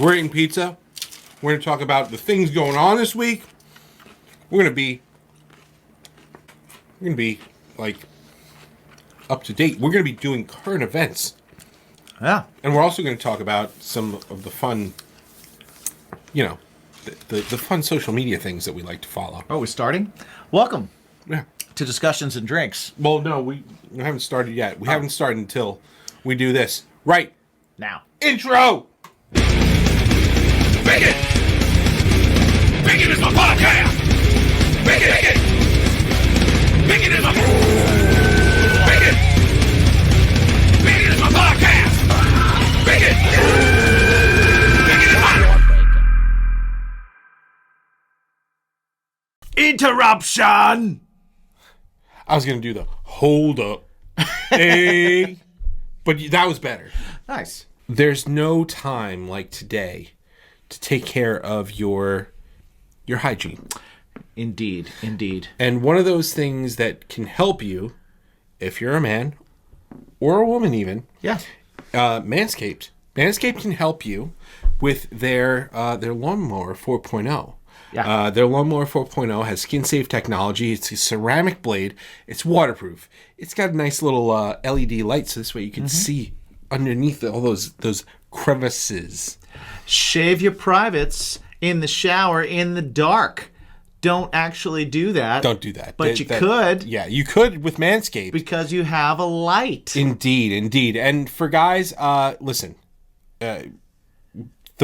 We're eating pizza. We're going to talk about the things going on this week. We're going to be like up to date. We're going to be doing current events. Yeah. And we're also going to talk about some of the fun, the fun social media things that we like to follow. Oh, we're starting? Welcome Yeah. to Discussions and Drinks. Well, no, we haven't started yet. We haven't started until we do this. Right. Now. Intro! Bigot! Bigot is my podcast! Bigot! Bigot is my... Bigot! Bigot is my podcast! Bigot! Bigot is my... Interruption! I was going to do the hold up. Hey. But that was better. Nice. There's no time like today to take care of your hygiene. Indeed. And one of those things that can help you, if you're a man or a woman even, Yeah. Manscaped. Manscaped can help you with their lawnmower 4.0. Yeah. Their lawnmower 4.0 has skin-safe technology. It's a ceramic blade. It's waterproof. It's got a nice little LED light, so this way you can see underneath all those crevices. Shave your privates in the shower in the dark. Don't actually do that. Don't do that. But you could. Yeah, you could with Manscaped. Because you have a light. Indeed. And for guys, listen, the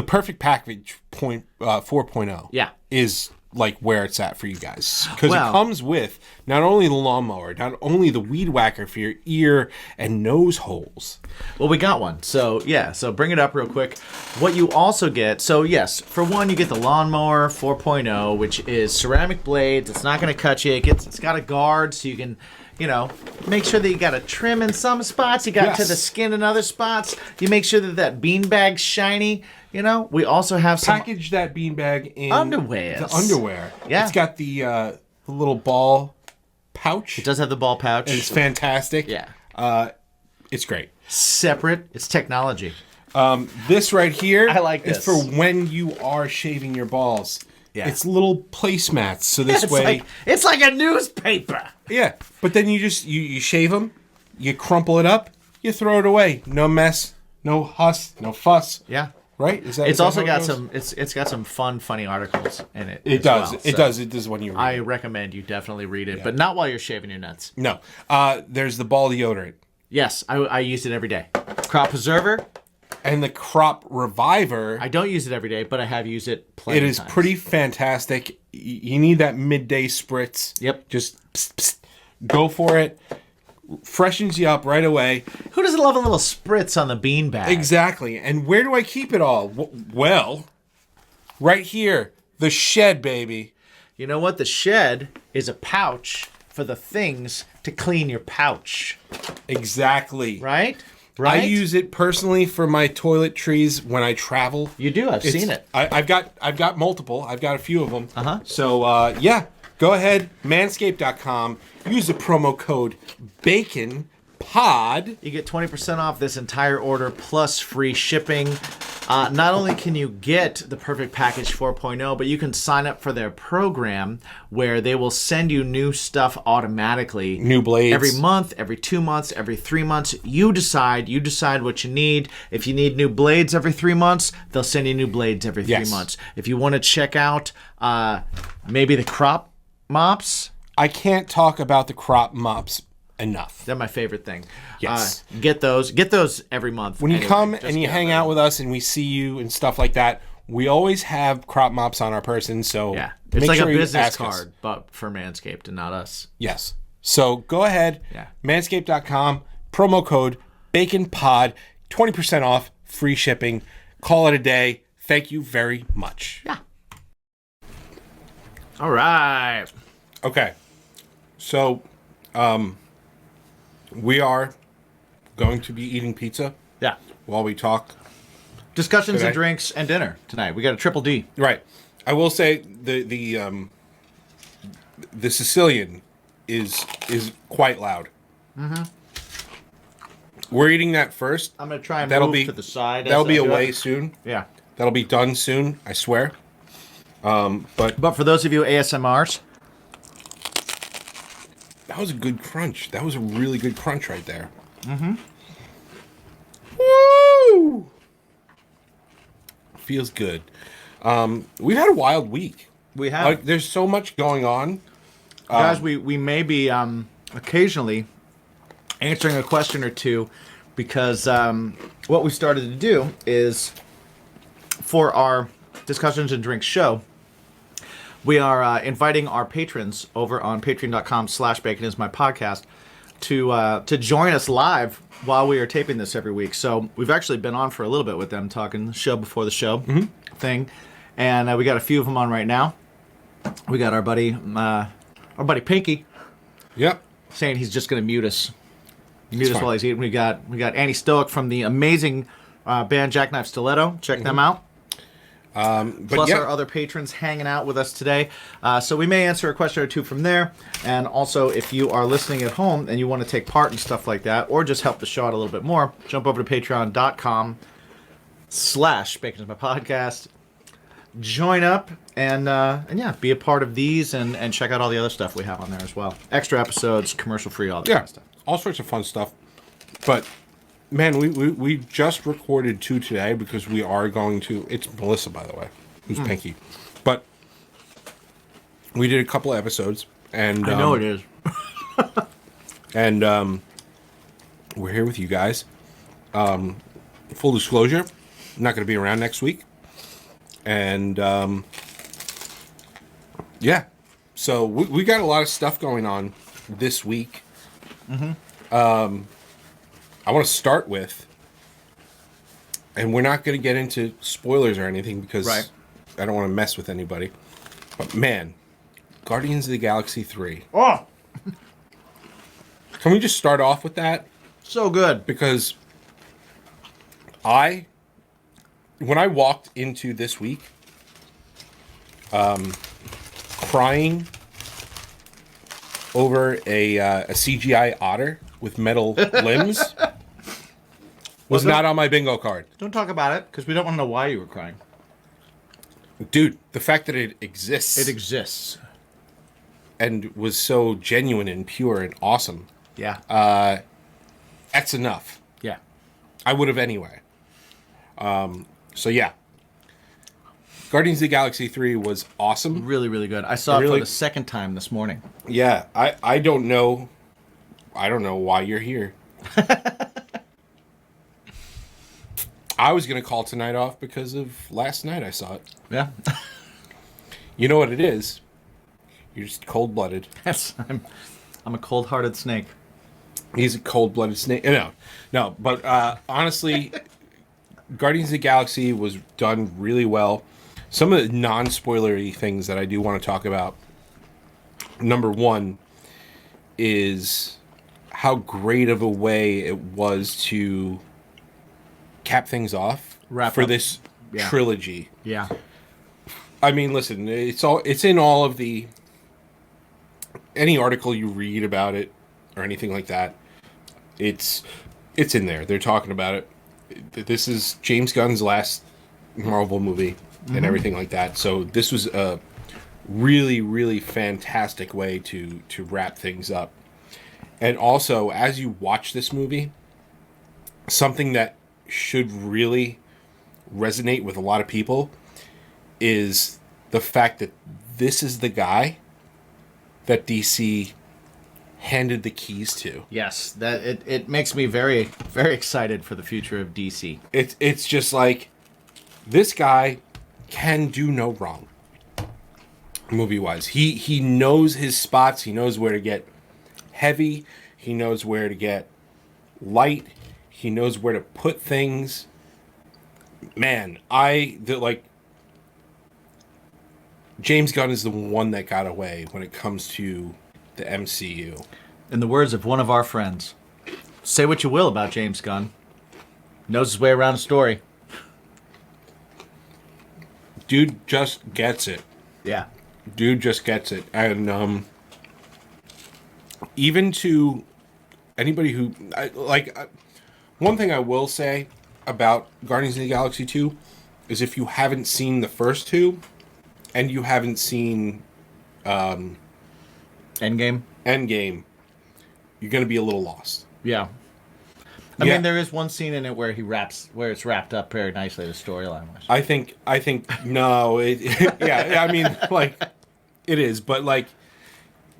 perfect package 4.0 Yeah. is like where it's at for you guys. Because Well, it comes with not only the lawnmower, not only the weed whacker for your ear and nose holes. Well, we got one. So, yeah. So, bring it up real quick. What you also get, so yes, for one, you get the Lawnmower 4.0, which is ceramic blades. It's not going to cut you. It's got a guard so you can, make sure that you got a trim in some spots. You got to the skin in other spots. You make sure that beanbag's shiny. We also have some Package that beanbag in underwear. The underwear. Yeah. It's got the little ball pouch. It does have the ball pouch. And it's fantastic. Yeah. It's great. Separate. It's technology. This right here I like is this. for when you are shaving your balls. Yeah. It's little placemats, so this way... It's like a newspaper. Yeah, but then you just, you shave them, you crumple it up, you throw it away. No mess, no huss, no fuss. Yeah. Right? It's is also that got how it goes? it's got some fun, funny articles in it. It as does. well, It so does. It does when you read I it. recommend you definitely read it, but not while you're shaving your nuts. No. There's the ball deodorant. Yes, I use it every day. Crop preserver. And the crop reviver. I don't use it every day, but I have used it plenty It is of times. pretty fantastic. You need that midday spritz. Yep. Just go for it. Freshens you up right away. Who doesn't love a little spritz on the beanbag? Exactly. And where do I keep it all? Well, right here. The shed, baby. You know what? The shed is a pouch for the things to clean your pouch. Exactly. Right? I use it personally for my toiletries when I travel. You do. I've seen it. I've got multiple. I've got a few of them. Uh-huh. So yeah, go ahead, manscaped.com. Use the promo code BACONPOD. You get 20% off this entire order plus free shipping. Not only can you get the Perfect Package 4.0, but you can sign up for their program where they will send you new stuff automatically. New blades. Every month, every 2 months, every 3 months. You decide what you need. If you need new blades every 3 months, they'll send you new blades every 3 months. If you want to check out maybe the crop mops. I can't talk about the crop mops enough. They're my favorite thing. Yes. Get those every month. When you Anyway, come just and you get hang them. out with us and we see you and stuff like that, we always have crop mops on our person. So Yeah, it's make like sure a you business ask us. card, but for Manscaped and not us. Yes. So go ahead, Yeah. manscaped.com, promo code BACONPOD, 20% off, free shipping. Call it a day. Thank you very much. Yeah. All right. Okay. So, we are going to be eating pizza Yeah. while we talk. Discussions Today? and drinks and dinner tonight. We got a triple D. Right. I will say the Sicilian is quite loud. Mm-hmm. We're eating that first. I'm gonna try and That'll move be to the side. That'll as be I do away it. soon. Yeah. That'll be done soon, I swear. But for those of you ASMRs, that was a good crunch. That was a really good crunch right there. mm-hmm. Woo! Feels good. We've had a wild week. We have. Like, there's so much going on. Guys, we may be occasionally answering a question or two because what we started to do is for our Discussions and Drinks show, we are inviting our patrons over on patreon.com/baconismypodcast to join us live while we are taping this every week. So we've actually been on for a little bit with them, talking the show before the show thing, and we got a few of them on right now. We got our buddy Pinky. Yep. Saying he's just going to mute us. It's While he's eating. We got Annie Stoic from the amazing band Jackknife Stiletto. Check them out. Plus our other patrons hanging out with us today. So we may answer a question or two from there. And also, if you are listening at home and you want to take part in stuff like that, or just help the show out a little bit more, jump over to patreon.com/baconismypodcast. Join up and yeah, be a part of these and check out all the other stuff we have on there as well. Extra episodes, commercial free, all that kind of stuff. All sorts of fun stuff. But man, we just recorded 2 today because we are going to. It's Melissa, by the way, who's Pinky. But we did a couple of episodes, and I know it is. And we're here with you guys. Full disclosure, I'm not going to be around next week. And, yeah. So we got a lot of stuff going on this week. I want to start with, and we're not going to get into spoilers or anything because I don't want to mess with anybody. But, man, Guardians of the Galaxy 3. Oh! Can we just start off with that? So good. Because when I walked into this week, crying over a CGI otter with metal limbs was not on my bingo card. Don't talk about it, because we don't want to know why you were crying. Dude, the fact that it exists. It exists. And was so genuine and pure and awesome. Yeah. That's enough. Yeah. I would have anyway. So yeah, Guardians of the Galaxy 3 was awesome. Really, really good. I saw it for the second time this morning. Yeah, I don't know. I don't know why you're here. I was going to call tonight off because of last night I saw it. Yeah. You know what it is? You're just cold-blooded. Yes, I'm a cold-hearted snake. He's a cold-blooded snake. No, but honestly, Guardians of the Galaxy was done really well. Some of the non-spoilery things that I do want to talk about. Number one is how great of a way it was to cap things off for this trilogy. Yeah. I mean, listen, it's in all of the any article you read about it or anything like that. It's in there. They're talking about it. This is James Gunn's last Marvel movie and everything like that. So this was a really, really fantastic way to wrap things up. And also, as you watch this movie, something that should really resonate with a lot of people is the fact that this is the guy that DC handed the keys to. Yes, that it makes me very, very excited for the future of DC. It's just like, this guy can do no wrong, movie-wise. He knows his spots. He knows where to get heavy. He knows where to get light. He knows where to put things. Man, James Gunn is the one that got away when it comes to the MCU. In the words of one of our friends, say what you will about James Gunn, knows his way around a story. Dude just gets it. Yeah. Dude just gets it. And even to anybody who... one thing I will say about Guardians of the Galaxy 2 is if you haven't seen the first two, and you haven't seen Endgame. Endgame, you're going to be a little lost. Yeah. I mean, there is one scene in it where where it's wrapped up very nicely, the storyline was. I think no, yeah, I mean, like, it is, but like,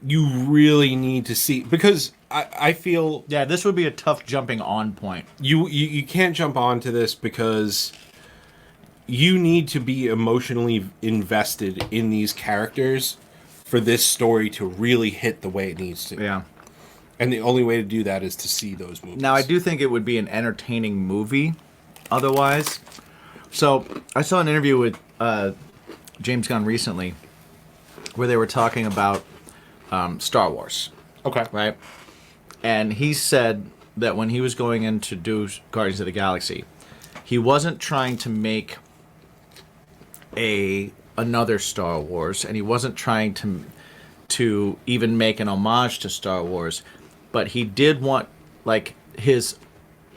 you really need to see, because I feel Yeah, this would be a tough jumping on point. you can't jump onto this because you need to be emotionally invested in these characters for this story to really hit the way it needs to. Yeah. And the only way to do that is to see those movies. Now, I do think it would be an entertaining movie otherwise. So, I saw an interview with James Gunn recently where they were talking about Star Wars, Okay. right? And he said that when he was going in to do Guardians of the Galaxy, he wasn't trying to make another Star Wars, and he wasn't trying to even make an homage to Star Wars, but he did want, like, his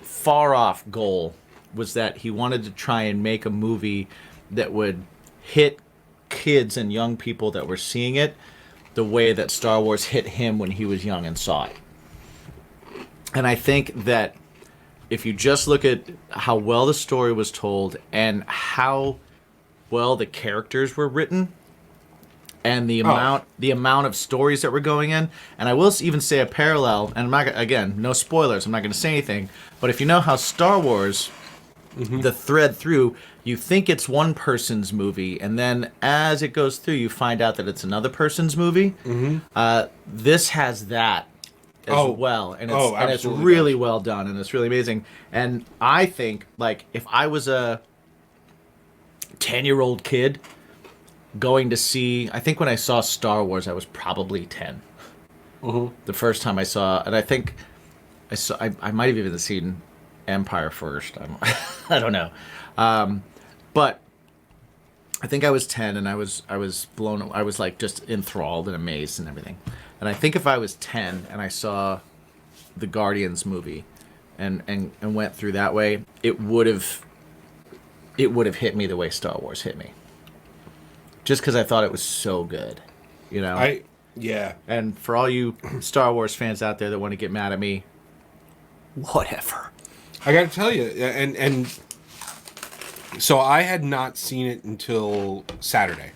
far off goal was that he wanted to try and make a movie that would hit kids and young people that were seeing it the way that Star Wars hit him when he was young and saw it. And I think that if you just look at how well the story was told and how well the characters were written, and the amount of stories that were going in, and I will even say a parallel, and I'm not, again, no spoilers, I'm not going to say anything, but if you know how Star Wars, the thread through, you think it's one person's movie, and then as it goes through, you find out that it's another person's movie. This has that as well, and it's really well done, and it's really amazing. And I think, like, if I was a 10-year-old kid going to see, I think when I saw Star Wars, I was probably 10. The first time I saw, and I think I might have even seen Empire first. I don't know, but I think I was 10, and I was blown. I was like just enthralled and amazed and everything. And I think if I was 10 and I saw the Guardians movie, and went through that way, it would have hit me the way Star Wars hit me. Just because I thought it was so good, you know? Yeah. And for all you Star Wars fans out there that want to get mad at me, whatever. I got to tell you, and so I had not seen it until Saturday.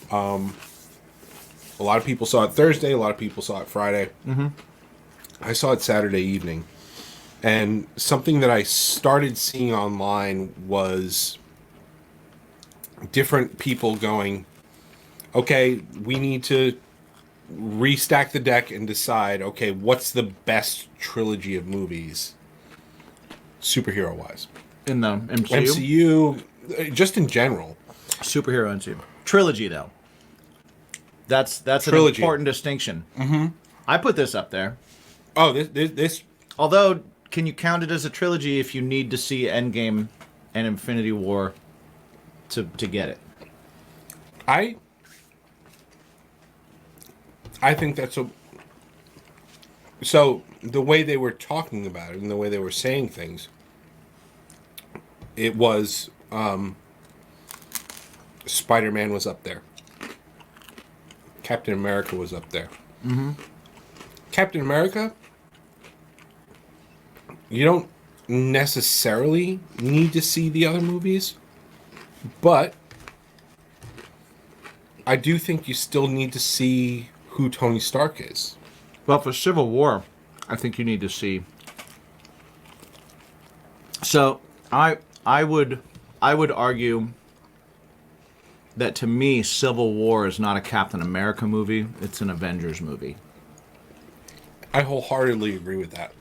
A lot of people saw it Thursday. A lot of people saw it Friday. I saw it Saturday evening. And something that I started seeing online was different people going, okay, we need to restack the deck and decide, okay, what's the best trilogy of movies, superhero-wise? In the MCU? Just in general. Superhero MCU. Trilogy, though. That's Trilogy. An important distinction. I put this up there. Oh, this... Although, can you count it as a trilogy if you need to see Endgame and Infinity War to get it? I think that's a... So, the way they were talking about it and the way they were saying things, it was... Spider-Man was up there. Captain America was up there. Captain America, you don't necessarily need to see the other movies, but I do think you still need to see who Tony Stark is. Well, for Civil War, I think you need to see. So I would argue that, to me, Civil War is not a Captain America movie; it's an Avengers movie. I wholeheartedly agree with that.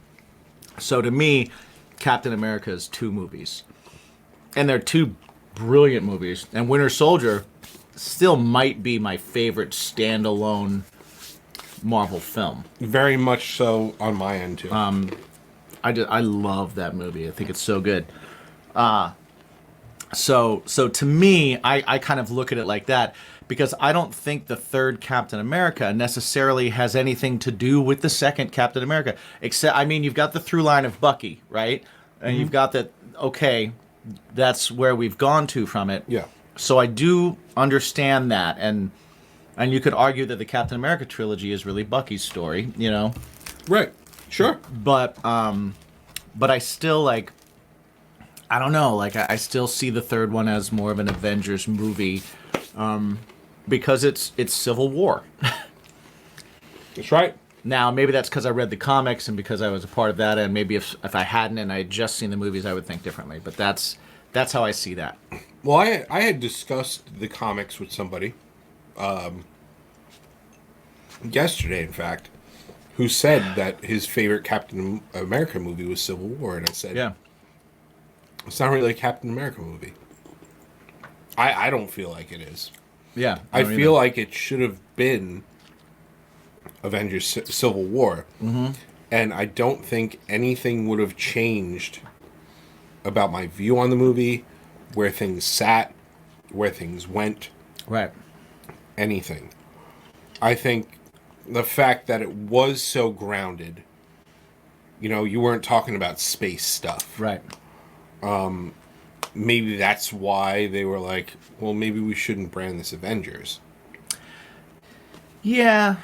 So to me, Captain America is two movies, and they're two brilliant movies. And Winter Soldier still might be my favorite standalone Marvel film. Very much so on my end too. I love that movie. I think it's so good. So to me, I kind of look at it like that, because I don't think the third Captain America necessarily has anything to do with the second Captain America. Except, I mean, you've got the through line of Bucky, right? And you've got that, okay, that's where we've gone to from it. Yeah. So I do understand that, and you could argue that the Captain America trilogy is really Bucky's story, you know. Right. Sure. But I still like, I don't know, like I still see the third one as more of an Avengers movie, because it's Civil War. That's right. Now maybe that's because I read the comics and because I was a part of that, and maybe if I hadn't and I had just seen the movies, I would think differently. But that's how I see that. Well, I had discussed the comics with somebody yesterday, in fact, who said that his favorite Captain America movie was Civil War, and I said, Yeah. It's not really a Captain America movie. I don't feel like it is. Yeah. I don't feel either. like it should have been Avengers Civil War. Mm-hmm. And I don't think anything would have changed about my view on the movie, where things sat, where things went, Right. anything. I think the fact that it was so grounded, you know, you weren't talking about space stuff. Right. Maybe that's why they were like, well, maybe we shouldn't brand this Avengers. Yeah.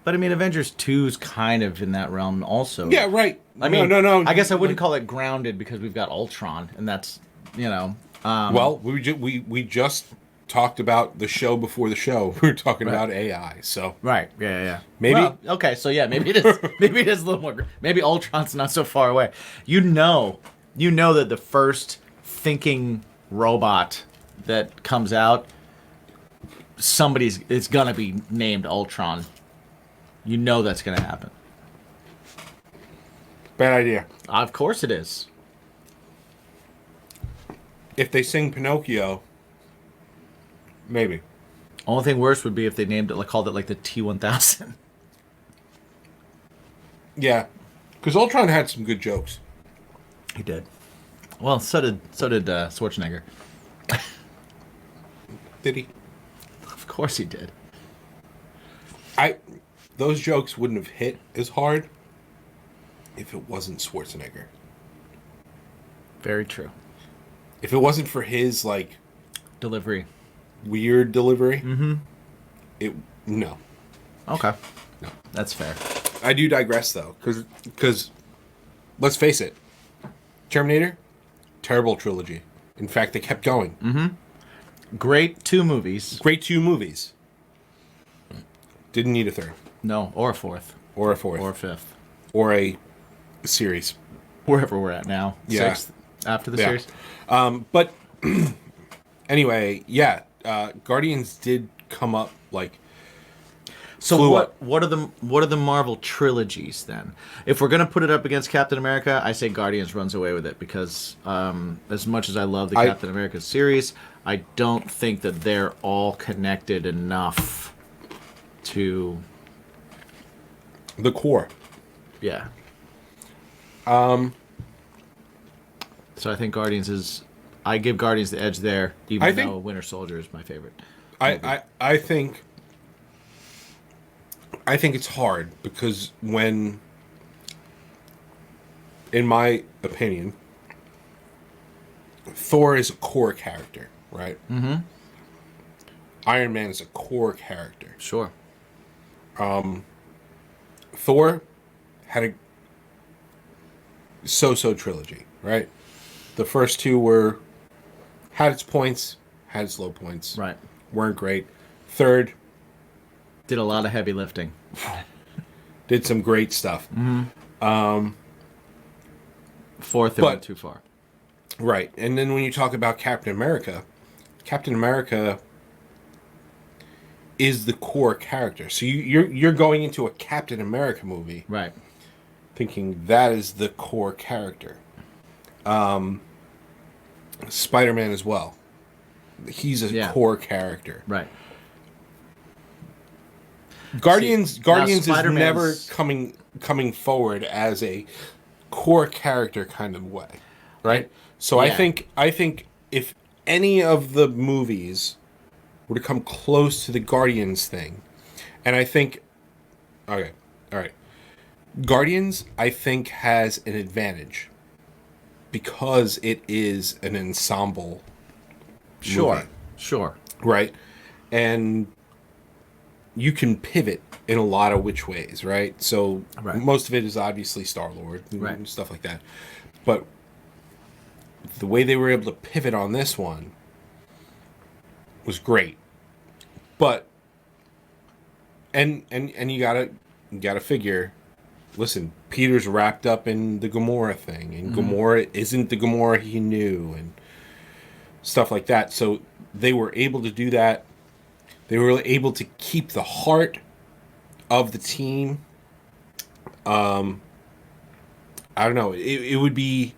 But I mean, Avengers 2 is kind of in that realm also. Yeah, right. I mean, no. I guess I wouldn't call it grounded because we've got Ultron, and that's, you know. Well, we just talked about the show before the show. We were talking Right. about AI, so Right. Yeah. Maybe- Well, okay. So yeah, maybe it is. Maybe it is a little more. Maybe Ultron's not so far away. You know that the first thinking robot that comes out, it's gonna be named Ultron. You know that's gonna happen. bad idea. Of course it is. If they sing Pinocchio, maybe. Only thing worse would be if they called it like the T-1000. Yeah, because Ultron had some good jokes. He did. Well, so did Schwarzenegger. Did he? Of course he did. Those jokes wouldn't have hit as hard if it wasn't Schwarzenegger. Very true. If it wasn't for his like Delivery. weird delivery, no. Okay. No. That's fair. I do digress though, because let's face it, Terminator, terrible trilogy. In fact, they kept going. Great 2 movies. Great 2 movies. Didn't need a third No, or a 4th. or a fourth Or a 5th. or a series. Wherever we're at now. Yeah. 6th after the Yeah. series. But anyway, yeah, Guardians did come up like. So flew what up. what are the Marvel trilogies then? If we're gonna put it up against Captain America, I say Guardians runs away with it because as much as I love the Captain America series, I don't think that they're all connected enough to The core. yeah. So I think I give Guardians the edge there, even though Winter Soldier is my favorite. I think it's hard because when, in my opinion, Thor is a core character, right? Mm-hmm. Iron Man is a core character. Sure. Thor had a so-so trilogy, right? The first 2 had its points, had its low points. Right. Weren't great. Third, Did a lot of heavy lifting. did some great stuff. Fourth, it But- went too far. Right. And then when you talk about Captain America is the core character. So you're going into a Captain America movie Right. thinking that is the core character. Spider-Man as well. He's a core character. Right. Guardians now is never Spider-Man's- coming forward as a core character kind of way, right? So Yeah. I think if any of the movies were to come close to the Guardians thing, and I think, okay, all right, Guardians I think has an advantage because it is an ensemble Sure. movie, Sure. right? And you can pivot in a lot of which ways, right? So Right. most of it is obviously Star-Lord and Right. stuff like that. But the way they were able to pivot on this one was great. But and you gotta figure, listen, Peter's wrapped up in the Gamora thing, and Gamora isn't the Gamora he knew, and stuff like that. So they were able to do that. They were able to keep the heart of the team. I don't know. It would be,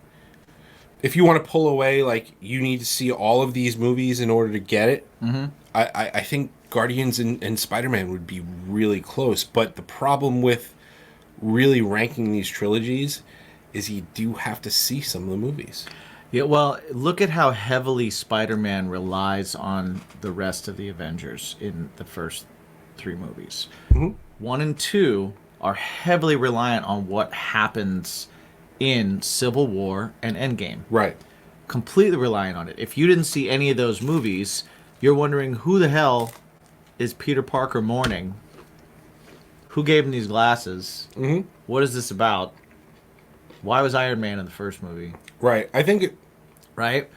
if you want to pull away, like, you need to see all of these movies in order to get it. Mm-hmm. I think Guardians and Spider-Man would be really close. But the problem with really ranking these trilogies is you do have to see some of the movies. Yeah, well, look at how heavily Spider-Man relies on the rest of the Avengers in the first 3 movies. Mm-hmm. 1 and 2 are heavily reliant on what happens in Civil War and Endgame. Right. Completely reliant on it. If you didn't see any of those movies, you're wondering, who the hell is Peter Parker mourning? Who gave him these glasses? Mm-hmm. What is this about? Why was Iron Man in the first movie? Right. I think it... Right?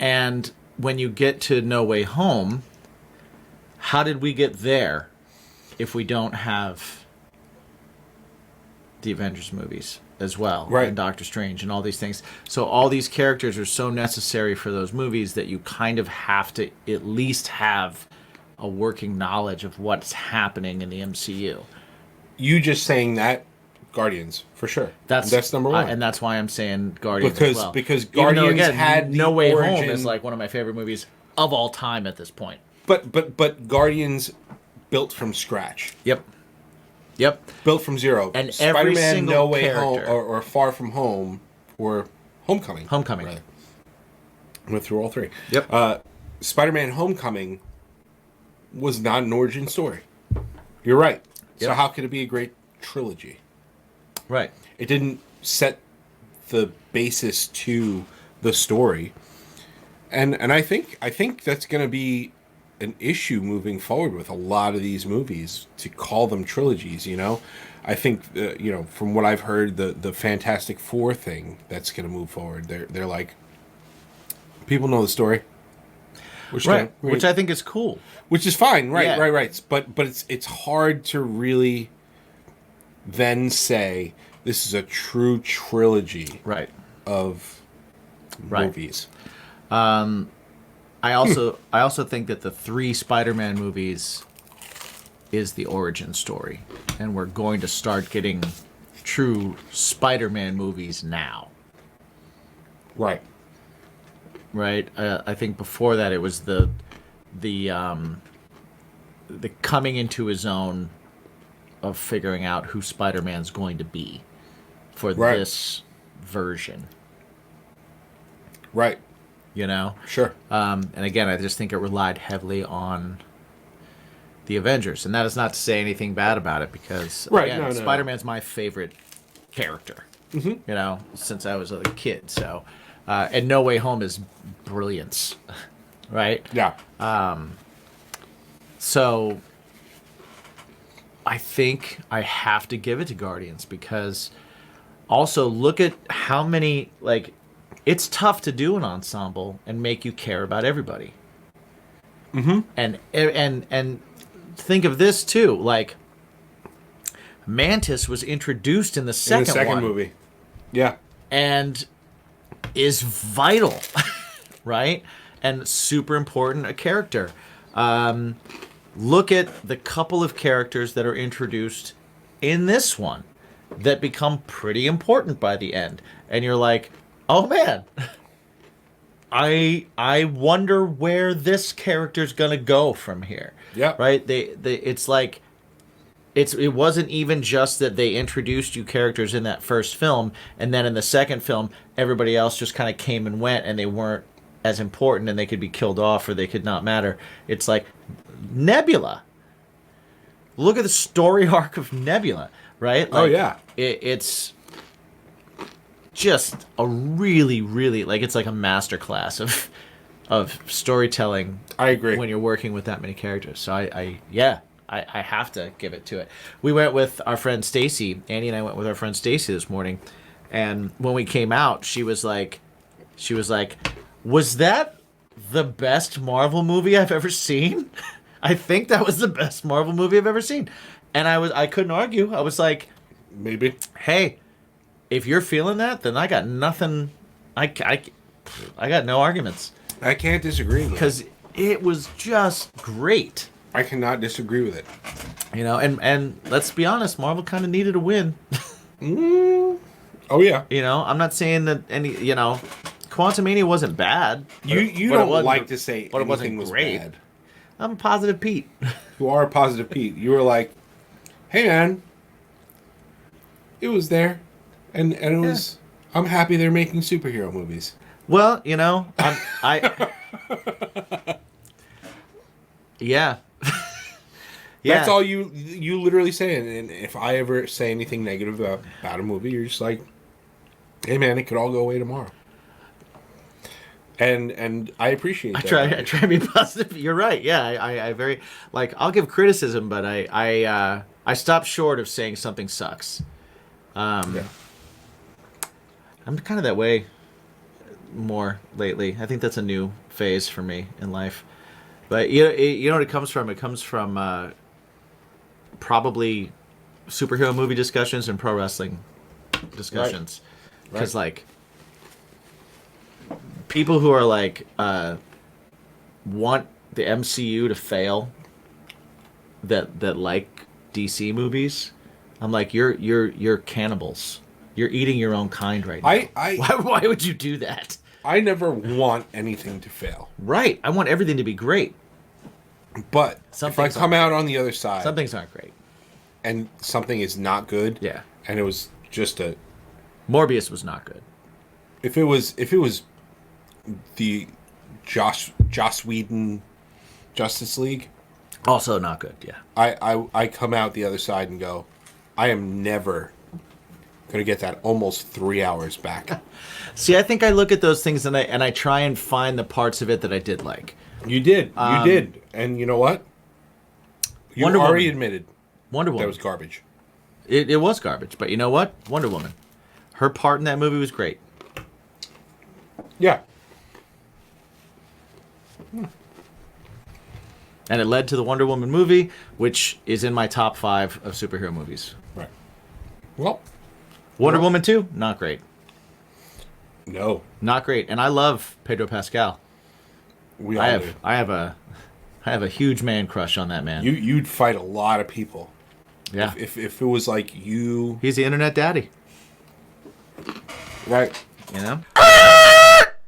And when you get to No Way Home, how did we get there if we don't have the Avengers movies as well? Right. And Doctor Strange and all these things. So all these characters are so necessary for those movies that you kind of have to at least have a working knowledge of what's happening in the MCU. You just saying that, Guardians, for sure. That's number one. And that's why I'm saying Guardians as well. Because Even though, Guardians again, had the No Way origin, Home is like one of my favorite movies of all time at this point. But Guardians built from scratch. Yep. Built from zero. And every Spider-Man, single No Way character. Home, or Far From Home, or Homecoming. Rather. I went through all 3. Yep. Spider-Man Homecoming was not an origin story. You're right. So Yep. how could it be a great trilogy? Right. It didn't set the basis to the story. And I think that's going to be an issue moving forward with a lot of these movies, to call them trilogies, you know? I think, from what I've heard, the Fantastic Four thing that's going to move forward, they're like, people know the story. Which I think is cool. Which is fine, right, Yeah. right. But it's hard to really then say this is a true trilogy of movies. I also think that the 3 Spider-Man movies is the origin story, and we're going to start getting true Spider-Man movies now. Right. I think before that it was the coming into his own of figuring out who Spider-Man's going to be for this version. Right. You know? Sure. And again, I just think it relied heavily on the Avengers. And that is not to say anything bad about it, because again, Spider-Man's my favorite character, since I was a kid. So, and No Way Home is brilliance, right? Yeah. So I think I have to give it to Guardians, because also look at how many, it's tough to do an ensemble and make you care about everybody. Mm-hmm. And think of this too, Mantis was introduced in the second movie. Yeah. And is vital, right? And super important a character. Look at the couple of characters that are introduced in this one that become pretty important by the end. And you're like, oh man, I wonder where this character's gonna go from here. Yeah. Right? It's like it wasn't even just that they introduced you characters in that first film, and then in the second film everybody else just kind of came and went, and they weren't as important, and they could be killed off or they could not matter. It's like Nebula. Look at the story arc of Nebula, right? Oh yeah. It's just a really, really like it's like a masterclass of storytelling. I agree. When you're working with that many characters, so I have to give it to it. We went with our friend Stacy. Andy and I went with our friend Stacy this morning, and when we came out, she was like, "Was that the best Marvel movie I've ever seen?" I think that was the best Marvel movie I've ever seen, and I couldn't argue. I was like, maybe. Hey, if you're feeling that, then I got nothing. I got no arguments. I can't disagree with it. Because it was just great. I cannot disagree with it. You know, and let's be honest, Marvel kind of needed a win. Oh, yeah. You know, I'm not saying that Quantumania wasn't bad. You don't like to say but it wasn't anything was great. bad. I'm a positive Pete. You are a positive Pete. You were like, hey, man, it was there. And it was, I'm happy they're making superhero movies. Well, you know, I yeah. Yeah. That's all you literally say. And if I ever say anything negative about a movie, you're just like, hey, man, it could all go away tomorrow. And I appreciate that. I try to be positive. You're right. Yeah, I very like. I'll give criticism, but I stop short of saying something sucks. Yeah. I'm kind of that way more lately. I think that's a new phase for me in life. But you know what it comes from? It comes from probably superhero movie discussions and pro wrestling discussions. Because like people who are like want the MCU to fail that like DC movies, I'm like you're cannibals. You're eating your own kind right now. Why would you do that? I never want anything to fail. Right. I want everything to be great. But if I come out on the other side, some things aren't great, and something is not good, yeah, and it was just Morbius was not good. If it was the Joss Whedon Justice League, also not good. Yeah, I come out the other side and go, I am never going to get that almost 3 hours back. See, I think I look at those things and I try and find the parts of it that I did like. You did, and you know what? You already admitted Wonder Woman. That was garbage. It was garbage, but you know what? Wonder Woman, her part in that movie was great. Yeah. And it led to the Wonder Woman movie, which is in my top 5 of superhero movies. Right. Well, Wonder Woman 2, not great. No. Not great. And I love Pedro Pascal. I have a huge man crush on that man. You'd fight a lot of people. Yeah. If it was like you. He's the internet daddy. Right. You know?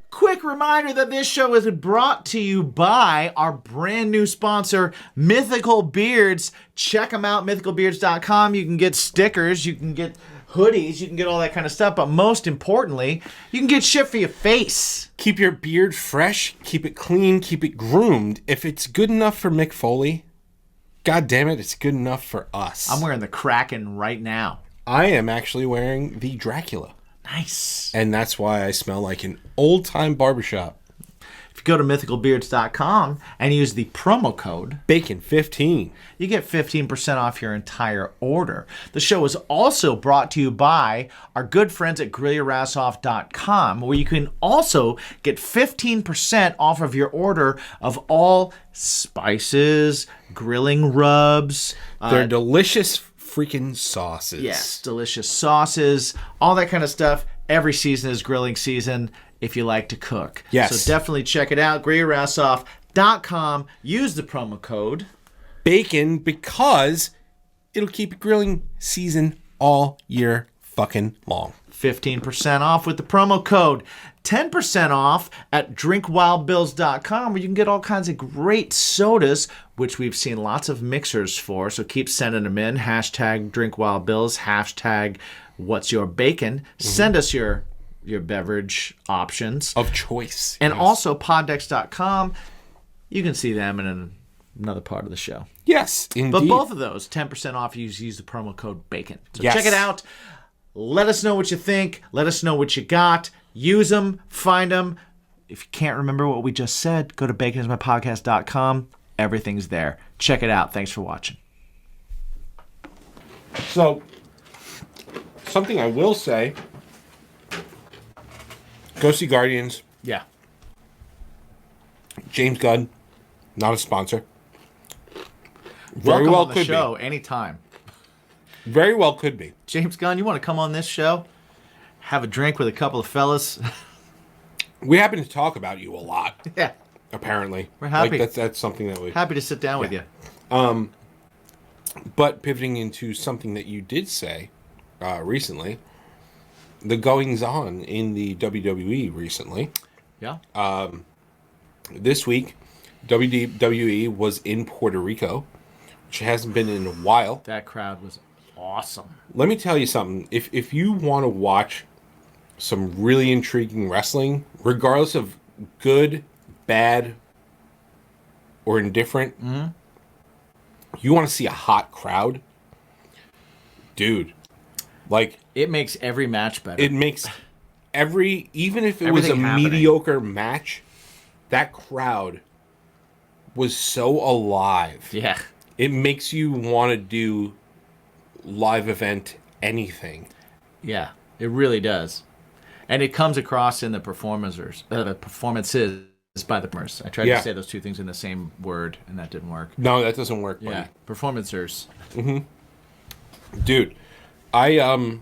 Quick reminder that this show is brought to you by our brand new sponsor, Mythical Beards. Check them out, mythicalbeards.com. You can get stickers, you can get hoodies, you can get all that kind of stuff, but most importantly, you can get shit for your face. Keep your beard fresh, keep it clean, keep it groomed. If it's good enough for Mick Foley, God damn it, it's good enough for us. I'm wearing the Kraken right now. I am actually wearing the Dracula. Nice. And that's why I smell like an old-time barbershop. If you go to mythicalbeards.com and use the promo code BACON15, you get 15% off your entire order. The show is also brought to you by our good friends at GrillYourAssOff.com, where you can also get 15% off of your order of all spices, grilling rubs. They're delicious freaking sauces. Yes, delicious sauces, all that kind of stuff. Every season is grilling season if you like to cook. Yes. So definitely check it out. GrillYourAssOff.com. Use the promo code BACON because it'll keep grilling season all year fucking long. 15% off with the promo code. 10% off at drinkwildbills.com, where you can get all kinds of great sodas, which we've seen lots of mixers for. So keep sending them in. Hashtag drinkwildbills. Hashtag what's your bacon. Mm-hmm. Send us your beverage options of choice. And also poddex.com. You can see them in another part of the show. Yes, indeed. But both of those, 10% off, use the promo code BACON. So yes. Check it out. Let us know what you think. Let us know what you got. Use them. Find them. If you can't remember what we just said, go to baconismypodcast.com. Everything's there. Check it out. Thanks for watching. So, something I will say, go see Guardians. Yeah. James Gunn, not a sponsor. Welcome on the show anytime. Very well could be. James Gunn, you want to come on this show? Have a drink with a couple of fellas? We happen to talk about you a lot. Yeah. Apparently. We're happy. Like that's something that we... Happy to sit down with you. But pivoting into something that you did say recently, the goings-on in the WWE recently. Yeah. This week, WWE was in Puerto Rico, which hasn't been in a while. That crowd was awesome. Let me tell you something. If you want to watch some really intriguing wrestling, regardless of good, bad, or indifferent, you want to see a hot crowd, dude, like... It makes every match better. It makes even if it Everything was a happening. mediocre match, that crowd was so alive. Yeah. It makes you want to do live event anything. Yeah, it really does. And it comes across in the performances by the performers. I tried to say those two things in the same word, and that didn't work. No, that doesn't work, buddy. Yeah, performancers. Dude, I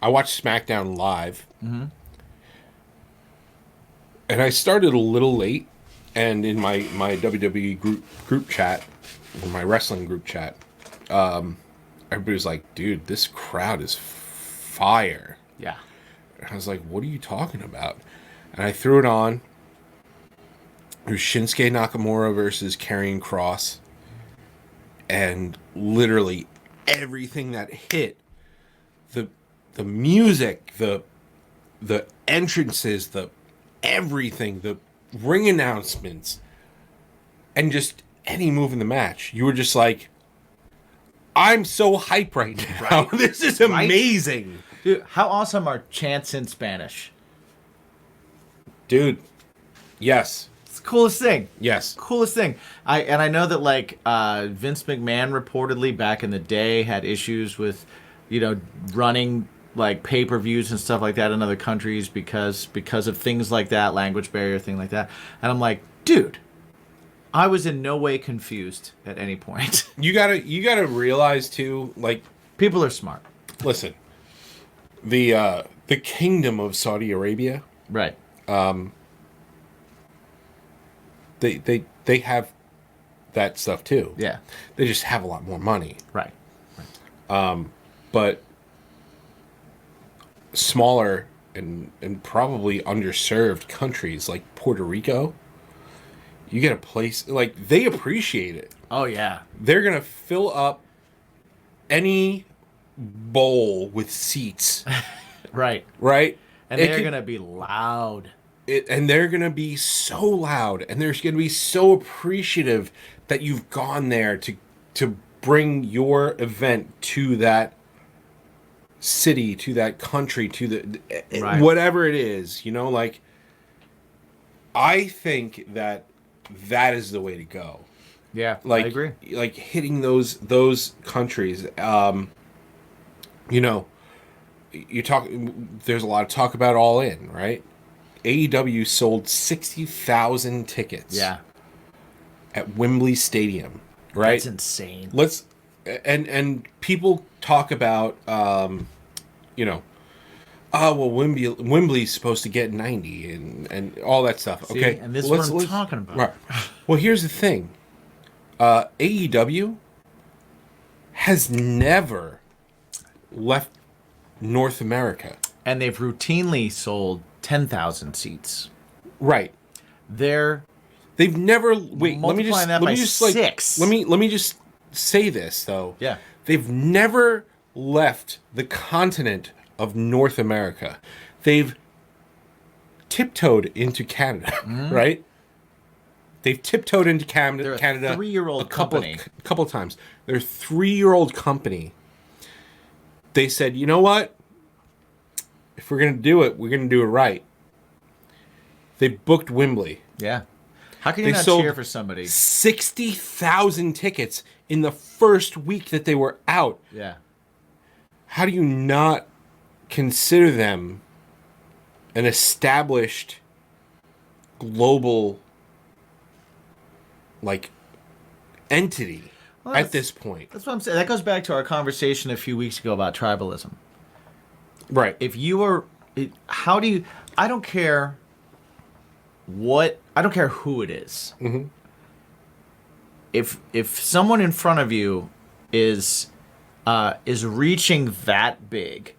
watched SmackDown live, and I started a little late, and in my WWE group chat, or my wrestling group chat, everybody was like, dude, this crowd is fire. Yeah. And I was like, what are you talking about? And I threw it on. It was Shinsuke Nakamura versus Karrion Kross. And literally everything that hit, the music, the entrances, the everything, the ring announcements, and just any move in the match, you were just like, I'm so hype right now. Right. This is amazing. Dude, how awesome are chants in Spanish? Dude, yes. It's the coolest thing. Yes. Coolest thing. I know that like Vince McMahon reportedly back in the day had issues with, running like pay-per-views and stuff like that in other countries because of things like that, language barrier, thing like that. And I'm like, dude, I was in no way confused at any point. You gotta realize too, like, People are smart. listen, the kingdom of Saudi Arabia, Right. they have that stuff too. Yeah. They just have a lot more money. Right. But smaller and probably underserved countries like Puerto Rico, you get a place, like, they appreciate it. Oh, yeah. They're gonna fill up any bowl with seats, Right. right? And It they're could- going to be loud. and they're gonna be so loud, and they're gonna be so appreciative that you've gone there to bring your event to that city, to that country, to the Right. whatever it is, like, I think that is the way to go. Yeah, Like, I agree. like hitting those countries. You talk. There's a lot of talk about All In, right? AEW sold 60,000 tickets. Yeah. At Wembley Stadium, right? That's insane. Let's and people talk about Wembley's supposed to get 90 and all that stuff. See, Okay, and this is what I'm talking about. Right. Well, here's the thing. AEW has never left North America. And they've routinely sold 10,000 seats. Right. They've never wait. Let me Multiplying just that let by me just 6. let me just say this though. Yeah. They've never left the continent of North America. They've tiptoed into Canada, right? They've tiptoed into They're a Canada 3-year-old a couple company. of times. They're a 3-year-old company. they said, you know what? If we're going to do it, we're going to do it right. They booked Wembley. Yeah. How can you They not sold cheer for somebody? 60,000 tickets in the first week that they were out. Yeah. How do you not consider them an established global entity at this point? That's what I'm saying. That goes back to our conversation a few weeks ago about tribalism. Right. If you are, how do you? I don't care what. I don't care who it is. Mm-hmm. If someone in front of you is reaching that big,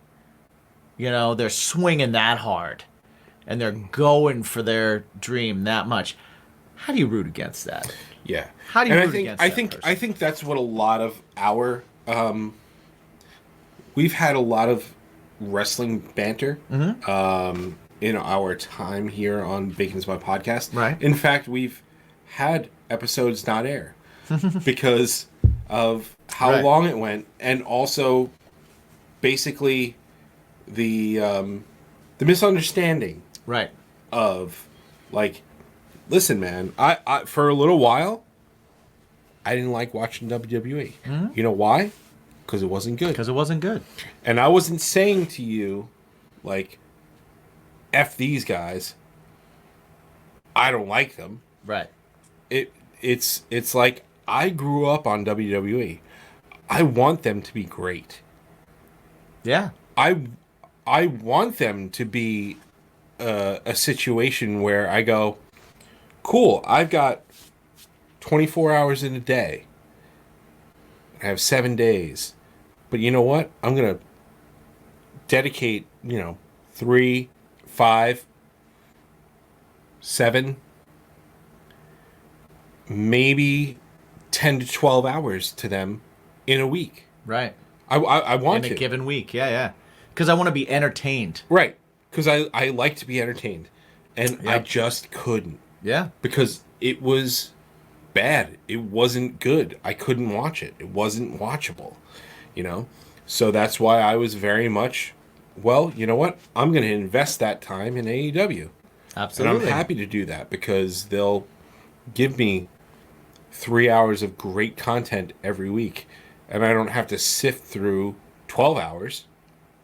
they're swinging that hard, and they're going for their dream that much. How do you root against that? Yeah. How do you and root against that person? I think that's what a lot of our we've had a lot of wrestling banter in our time here on Bacon's My Podcast. Right. In fact, we've had episodes not air because of how Right. long it went, and also basically the misunderstanding Right. of listen, man, I for a little while I didn't like watching WWE. You know why? Because it wasn't good. Because it wasn't good. And I wasn't saying to you, F these guys. I don't like them. Right. It's like I grew up on WWE. I want them to be great. Yeah. I want them to be a situation where I go, cool, I've got 24 hours in a day. I have 7 days. But you know what? I'm going to dedicate, 3, 5, 7, maybe 10 to 12 hours to them in a week. Right. I want In to. a given week. Yeah, yeah. Because I want to be entertained. Right. Because I like to be entertained. And I Yep. just couldn't. Yeah. Because it was bad. It wasn't good. I couldn't watch it. It wasn't watchable. So that's why I was very much, well, you know what? I'm going to invest that time in AEW. Absolutely. And I'm happy to do that because they'll give me 3 hours of great content every week. And I don't have to sift through 12 hours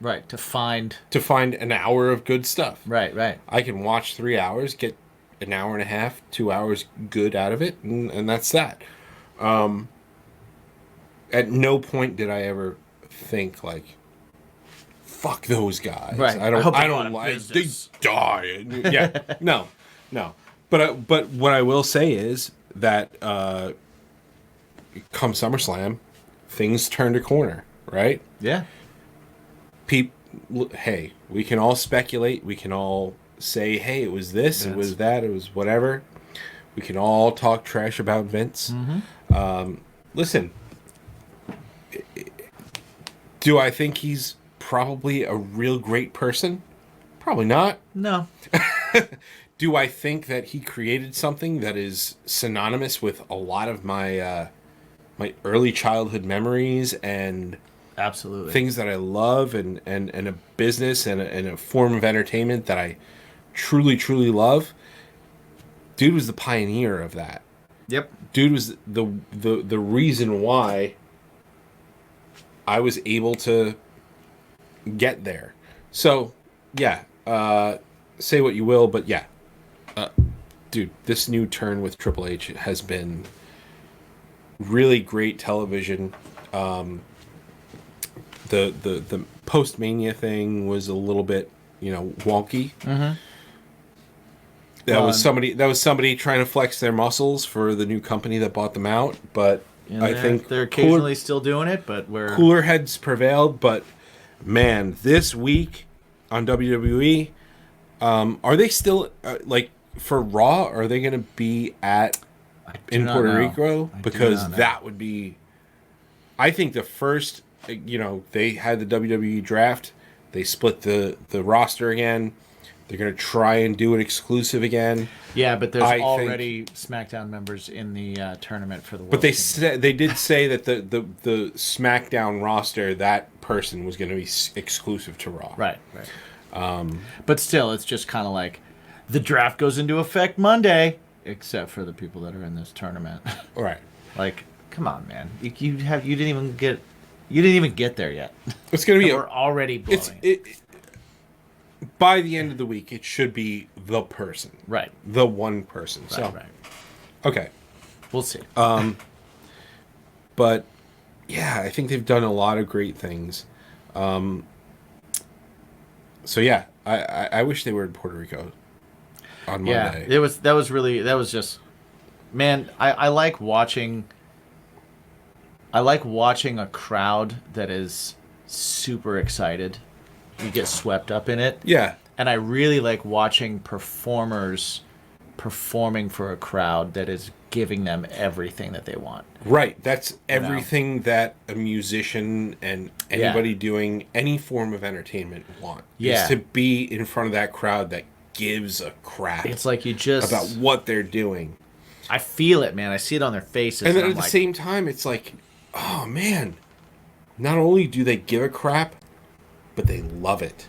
Right. To find. to find an hour of good stuff. Right, right. I can watch 3 hours, get an hour and a half, 2 hours good out of it, and that's that. At no point did I ever think fuck those guys. Right. I I hope they go out don't of like business. they die. Yeah. No. But what I will say is that come SummerSlam, things turned a corner, right? Yeah. Hey, we can all speculate. We can all say, hey, it was this, it was that, it was whatever. We can all talk trash about Vince. Listen, do I think he's probably a real great person? Probably not. No. Do I think that he created something that is synonymous with a lot of my my early childhood memories and Absolutely. things that I love and a business and a form of entertainment that I truly, truly love? Dude was the pioneer of that. Yep. Dude was the reason why I was able to get there. So, yeah, say what you will, but yeah. Dude, this new turn with Triple H has been really great television. The post-Mania thing was a little bit, wonky. Mm-hmm. That was somebody trying to flex their muscles for the new company that bought them out, but And I think they're occasionally still doing it, but we're cooler heads prevailed. But man, this week on WWE, are they still for Raw? Are they going to be in not Puerto know. Rico? I do Because not know. that would be. I think the first, they had the WWE draft. They split the roster again. They're going to try and do an exclusive again. Yeah, but there's I already SmackDown members in the tournament for the World But they Championship. they did say that the SmackDown roster, that person was going to be exclusive to Raw. Right. But still, it's just kind of like the draft goes into effect Monday, except for the people that are in this tournament. Right. Like, come on, man. You didn't even get there yet. It's going to be We're already blowing. By the end of the week, it should be the person. Right. The one person. Right. Okay. We'll see. But yeah, I think they've done a lot of great things. So yeah, I wish they were in Puerto Rico on Monday. Yeah, that was just, man, I like watching a crowd that is super excited. You get swept up in it. Yeah. And I really like watching performers performing for a crowd that is giving them everything that they want. Right. That's everything that a musician and anybody doing any form of entertainment want. Yeah. Is to be in front of that crowd that gives a crap. It's like you just... about what they're doing. I feel it, man. I see it on their faces. And then I'm at the like, same time, it's like, oh, man. Not only do they give a crap, but they love it.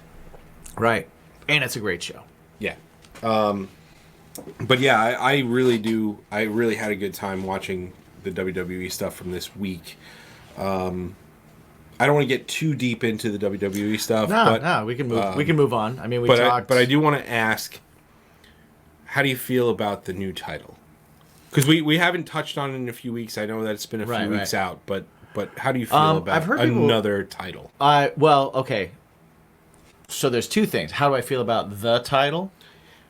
Right. And it's a great show. Yeah. But yeah, I really do. I really had a good time watching the WWE stuff from this week. I don't want to get too deep into the WWE stuff. No, we can move. We can move on. I mean, we talked. But I do want to ask, how do you feel about the new title? Because we haven't touched on it in a few weeks. I know that it's been a few weeks out, but how do you feel about another title? Well, okay. So there's two things. How do I feel about the title?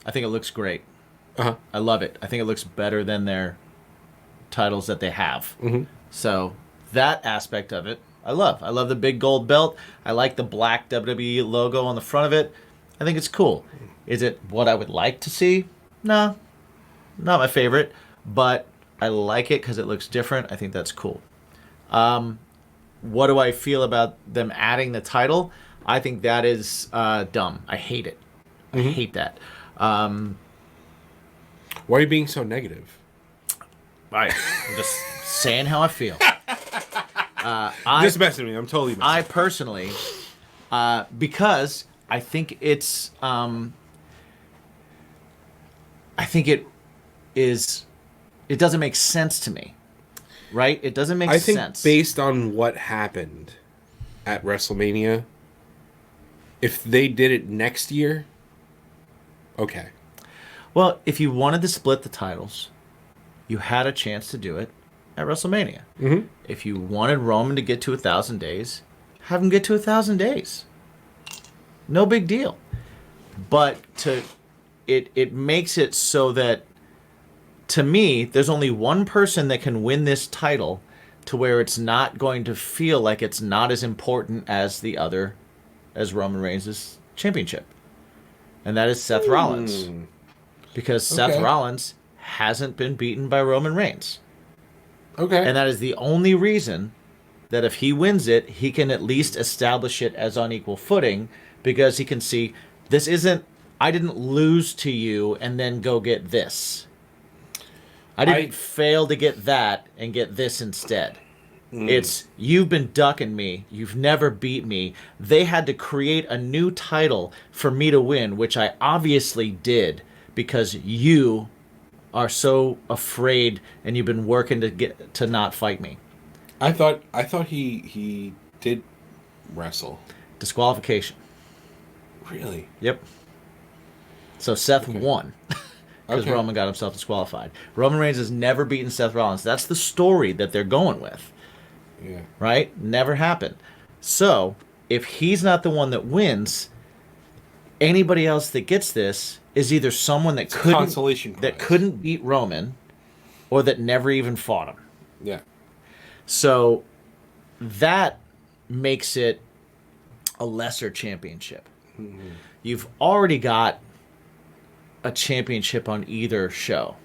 I think it looks great. Uh-huh. I love it. I think it looks better than their titles that they have. Mm-hmm. So that aspect of it, I love. I love the big gold belt. I like the black WWE logo on the front of it. I think it's cool. Is it what I would like to see? No, not my favorite, but I like it because it looks different. I think that's cool. What do I feel about them adding the title? I think that is dumb. I hate it. I hate that. Why are you being so negative? I'm just saying how I feel. Just messing with me. I'm totally messing. I personally, because I think it's, I think it doesn't make sense to me, right? It doesn't make sense. I think based on what happened at WrestleMania, if they did it next year, okay. Well, if you wanted to split the titles, you had a chance to do it at WrestleMania. Mm-hmm. If you wanted Roman to get to 1,000 days, have him get to 1,000 days. No big deal. But it makes it so that, to me, there's only one person that can win this title to where it's not going to feel like it's not as important as Roman Reigns' championship. And that is Seth Rollins. Because Seth Rollins hasn't been beaten by Roman Reigns. Okay. And that is the only reason that if he wins it, he can at least establish it as on equal footing, because he can see, this isn't, I didn't lose to you and then go get this. I didn't fail to get that and get this instead. It's, you've been ducking me. You've never beat me. They had to create a new title for me to win, which I obviously did, because you are so afraid and you've been working to not fight me. I thought he did wrestle. Disqualification. Really? Yep. So Seth won because Roman got himself disqualified. Roman Reigns has never beaten Seth Rollins. That's the story that they're going with. Yeah. Right? Never happened. So if he's not the one that wins, anybody else that gets this is either someone that couldn't beat Roman, or that never even fought him. Yeah. So that makes it a lesser championship. Mm-hmm. You've already got a championship on either show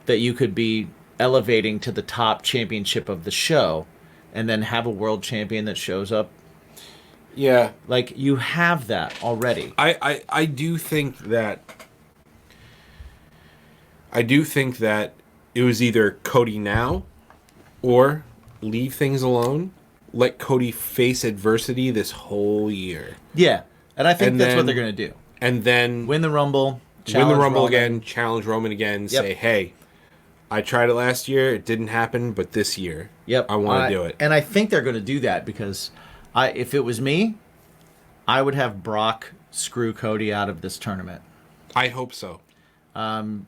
that you could be elevating to the top championship of the show, and then have a world champion that shows up Yeah. Like, you have that already. I do think that it was either Cody now or leave things alone. Let Cody face adversity this whole year. Yeah. And I think And that's what then- they're going to do. And then Win the Rumble. win the challenge Rumble Roman. again, challenge Roman again, say, hey, I tried it last year, it didn't happen, but this year, Yep. I want to do it. And I think they're going to do that because if it was me, I would have Brock screw Cody out of this tournament. I hope so. You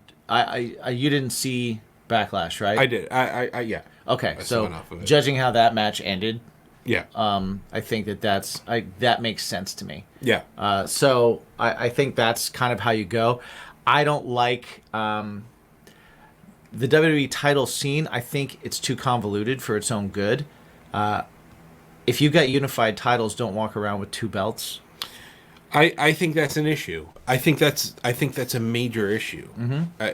didn't see Backlash, right? I did. Yeah. Okay, I saw so enough of it. judging how that match ended, Yeah. I think that makes sense to me. Yeah. So I think that's kind of how you go. I don't like the WWE title scene. I think it's too convoluted for its own good. If you got unified titles, don't walk around with 2 belts. I think that's an issue. I think that's a major issue.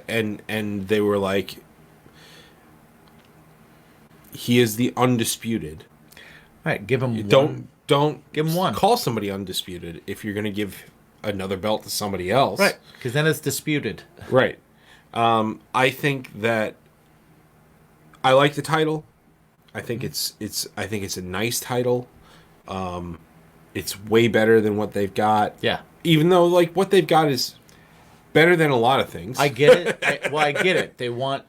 And they were like, he is the undisputed. All right, give him one. Don't Give him one. Call somebody undisputed if you're going to give another belt to somebody else. Right, because then it's disputed. Right. I think that I like the title. I think it's a nice title. It's way better than what they've got. Yeah. Even though like what they've got is better than a lot of things. I get it. I get it. They want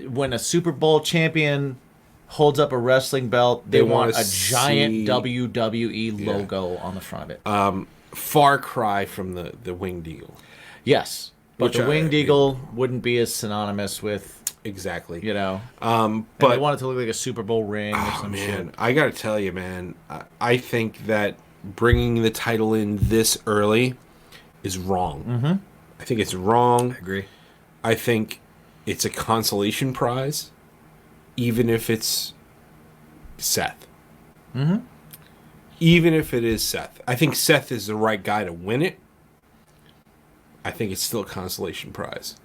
when a Super Bowl champion holds up a wrestling belt, they want wanna a giant see- WWE logo on the front of it. Far cry from the winged eagle. Yes. But Which the I- winged eagle wouldn't be as synonymous with, Exactly. and but they want it to look like a Super Bowl ring or some man, shit. I gotta tell you, man, I think that bringing the title in this early is wrong. Mm-hmm. I think it's wrong. I agree. I think it's a consolation prize, even if it's Seth. Mm-hmm. Even if it is Seth. I think Seth is the right guy to win it. I think it's still a consolation prize.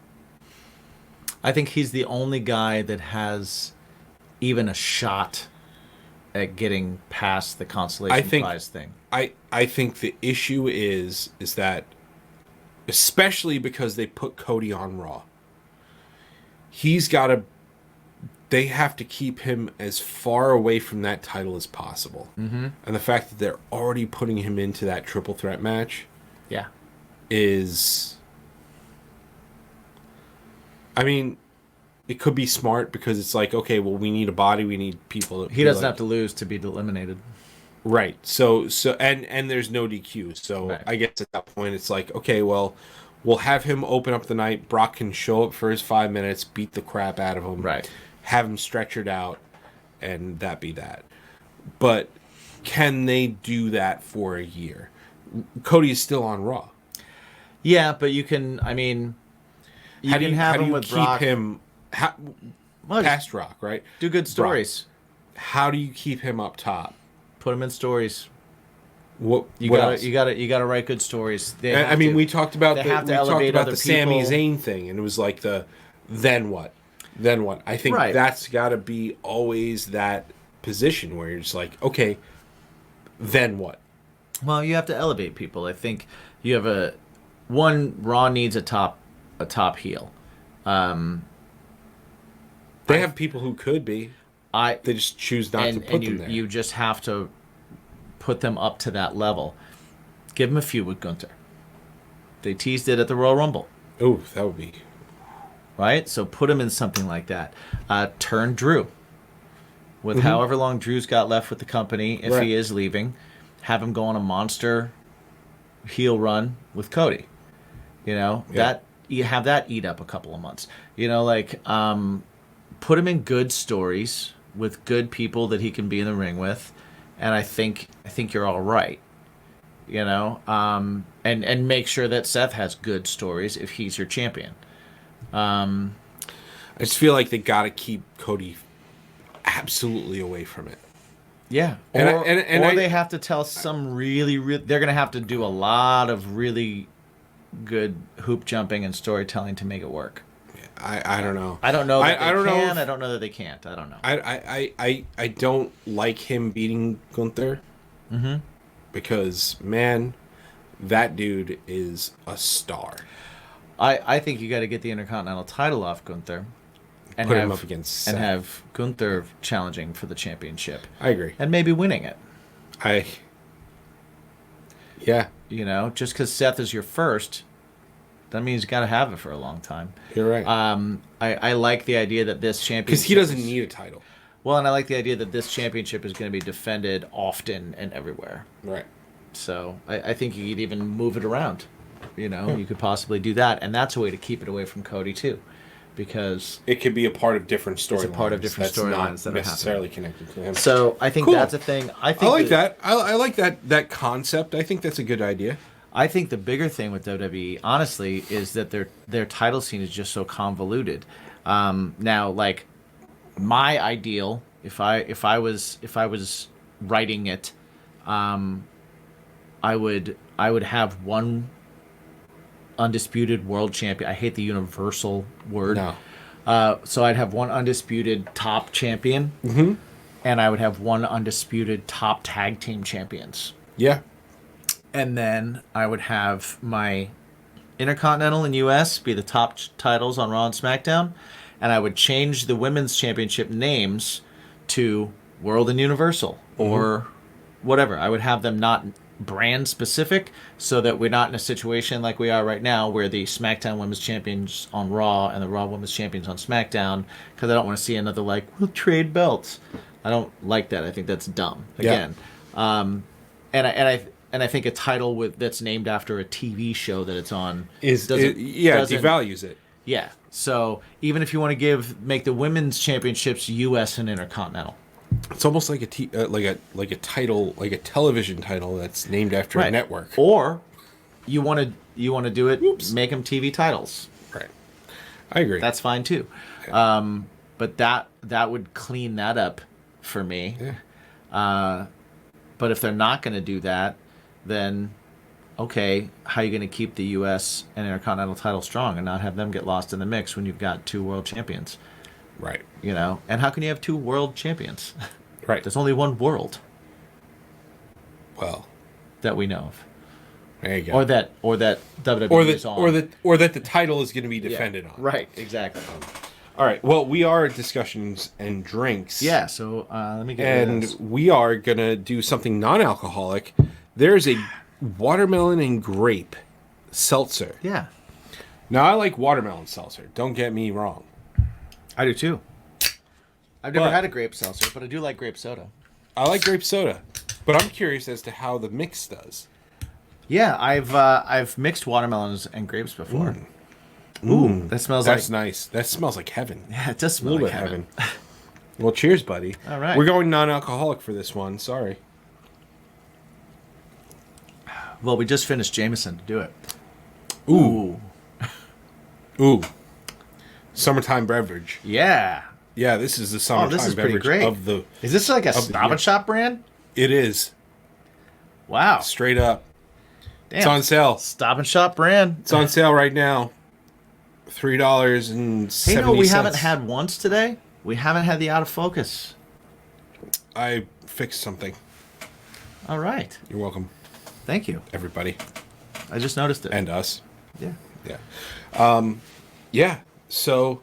I think he's the only guy that has even a shot at getting past the consolation prize thing. I think the issue is that, especially because they put Cody on Raw, they have to keep him as far away from that title as possible. Mm-hmm. And the fact that they're already putting him into that triple threat match Yeah. is, I mean, it could be smart because it's like, okay, well, we need a body, we need people. He doesn't have to lose to be eliminated. Right. So and there's no DQ. So Right. I guess at that point it's like, okay, well, we'll have him open up the night. Brock can show up for his 5 minutes, beat the crap out of him. Right. Have him stretchered out, and that be that. But can they do that for a year? Cody is still on Raw. Yeah, but you can, I mean, you can have him with keep Brock. him Well, past Rock, right? do good stories. How do you keep him up top? Put him in stories. What You what gotta, else? you gotta write good stories. They I have mean, to. we talked about They the have to elevate other Sami people. Zayn thing, and it was like then what? Then what? I think Right. that's got to be always that position where you're just like, okay, then what? Well, you have to elevate people. I think you have Raw needs a top heel. They have people who could be. They just choose not to put them there. You just have to put them up to that level. Give him a feud with Gunther. They teased it at the Royal Rumble, Oh, that would be. right? So put him in something like that. Turn Drew. With Mm-hmm. however long Drew's got left with the company, if Right. he is leaving, have him go on a monster heel run with Cody. You know, Yeah. you have that eat up a couple of months. You know, like put him in good stories with good people that he can be in the ring with, and I think you're all right. You know, and make sure that Seth has good stories if he's your champion. I just feel like they got to keep Cody absolutely away from it. Yeah, And or I- they have to tell some really they're going to have to do a lot of really good hoop jumping and storytelling to make it work. I don't know. I don't know that I don't they know can. if- I don't know that they can't. I don't know. I don't like him beating Gunther. Mm-hmm. Because, man, that dude is a star. I think you got to get the Intercontinental title off Gunther. And Put him up against Seth. And have Gunther challenging for the championship. I agree. And maybe winning it. Yeah. You know, just because Seth is your first, that means you got to have it for a long time. You're right. I like the idea that this championship... Because he doesn't need a title. Well, and I like the idea that this championship is going to be defended often and everywhere. Right. So I think you could even move it around. You know, you could possibly do that. And that's a way to keep it away from Cody, too. Because... it could be a part of different storylines. It's a part of different storylines that are necessarily connected to him. So I think that's a thing. I like that. I like that concept. I think that's a good idea. I think the bigger thing with WWE, honestly, is that their title scene is just so convoluted. Now, like my ideal, if I was writing it, I would have one undisputed world champion. I hate the universal word. No. So I'd have one undisputed top champion, and I would have one undisputed top tag team champions. Yeah. And then I would have my Intercontinental and US be the top titles on Raw and SmackDown, and I would change the women's championship names to World and Universal or whatever. I would have them not brand specific so that we're not in a situation like we are right now where the SmackDown Women's Champions on Raw and the Raw Women's Champions on SmackDown, because I don't want to see another like, we'll trade belts. I don't like that. I think that's dumb. Again. Yeah. And I think a title that's named after a TV show that it's on devalues it. Yeah. So even if you want to make the women's championships US and Intercontinental, it's almost like a title, like a television title that's named after a network. Or you want to do it, make them TV titles. Right. I agree. That's fine too. Yeah. But that would clean that up for me. Yeah. But if they're not going to do that, then okay, how are you going to keep the U.S. and Intercontinental title strong and not have them get lost in the mix when you've got two world champions? Right. You know, and how can you have two world champions? Right. There's only one world. Well, that we know of. There you go. Or that WWE is on. Or that the title is going to be defended on. Right. Exactly. All right. Well, we are at discussions and drinks. Yeah. So let me get. And we are gonna do something non-alcoholic. There's a watermelon and grape seltzer. Yeah. Now I like watermelon seltzer. Don't get me wrong. I do too. I've never had a grape seltzer, but I do like grape soda. I like grape soda, but I'm curious as to how the mix does. Yeah, I've mixed watermelons and grapes before. Ooh, that smells That's nice. That smells like heaven. Yeah, it does smell like heaven. Well, cheers, buddy. All right. We're going non-alcoholic for this one. Sorry. Well, we just finished Jameson to do it. Ooh. Ooh. Summertime beverage. Yeah. Yeah, this is the summertime beverage great. of the... Is this like a Stop and Shop brand? It is. Wow. Straight up. Damn. It's on sale. Stop and Shop brand. It's on sale right now. $3.70. Hey, no, we haven't had once today. We haven't had the out of focus. I fixed something. All right. You're welcome. Thank you. Everybody. I just noticed it. And us. Yeah. Yeah. Yeah. So,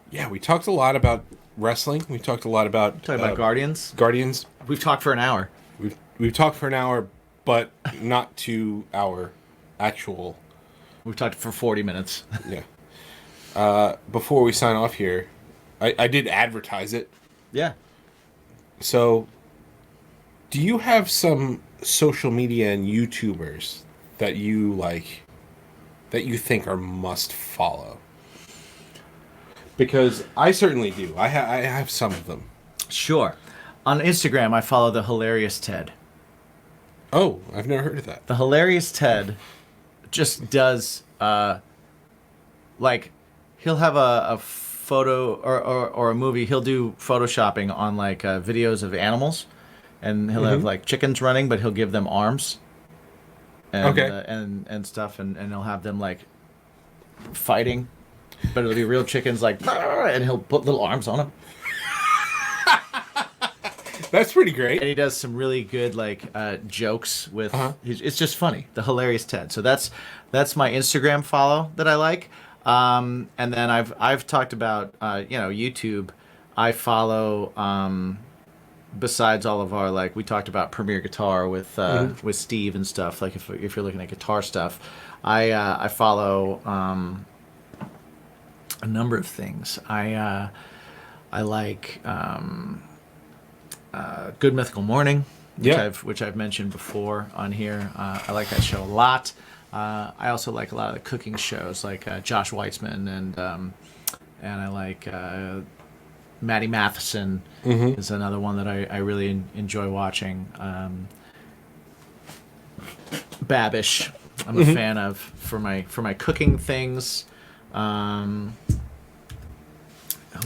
yeah, we talked a lot about wrestling. We talked a lot about... Talking about Guardians? Guardians. We've talked for an hour. We've talked for an hour, but not to our actual... We've talked for 40 minutes. Yeah. Before we sign off here, I did advertise it. Yeah. So, do you have some social media and YouTubers that you like, that you think are must follow? Because I certainly do. I have some of them. Sure. On Instagram, I follow the Hilarious Ted. Oh, I've never heard of that. The Hilarious Ted just does, like, he'll have a photo or a movie. He'll do photoshopping on, like, videos of animals. And he'll have, like, chickens running, but he'll give them arms. And, and stuff. And he'll have them, like, fighting. But it'll be real chickens, like, and he'll put little arms on them. That's pretty great. And he does some really good jokes with. It's just funny, the hilarious Ted. So that's my Instagram follow that I like. And then I've talked about YouTube. I follow besides all of our we talked about Premier Guitar with Steve and stuff. Like if you're looking at guitar stuff, I follow a number of things. I like Good Mythical Morning, which I've mentioned before on here. I like that show a lot. I also like a lot of the cooking shows, like Josh Weitzman, and I like Maddie Matheson is another one that I really enjoy watching. Babish, I'm a fan of for my cooking things. Who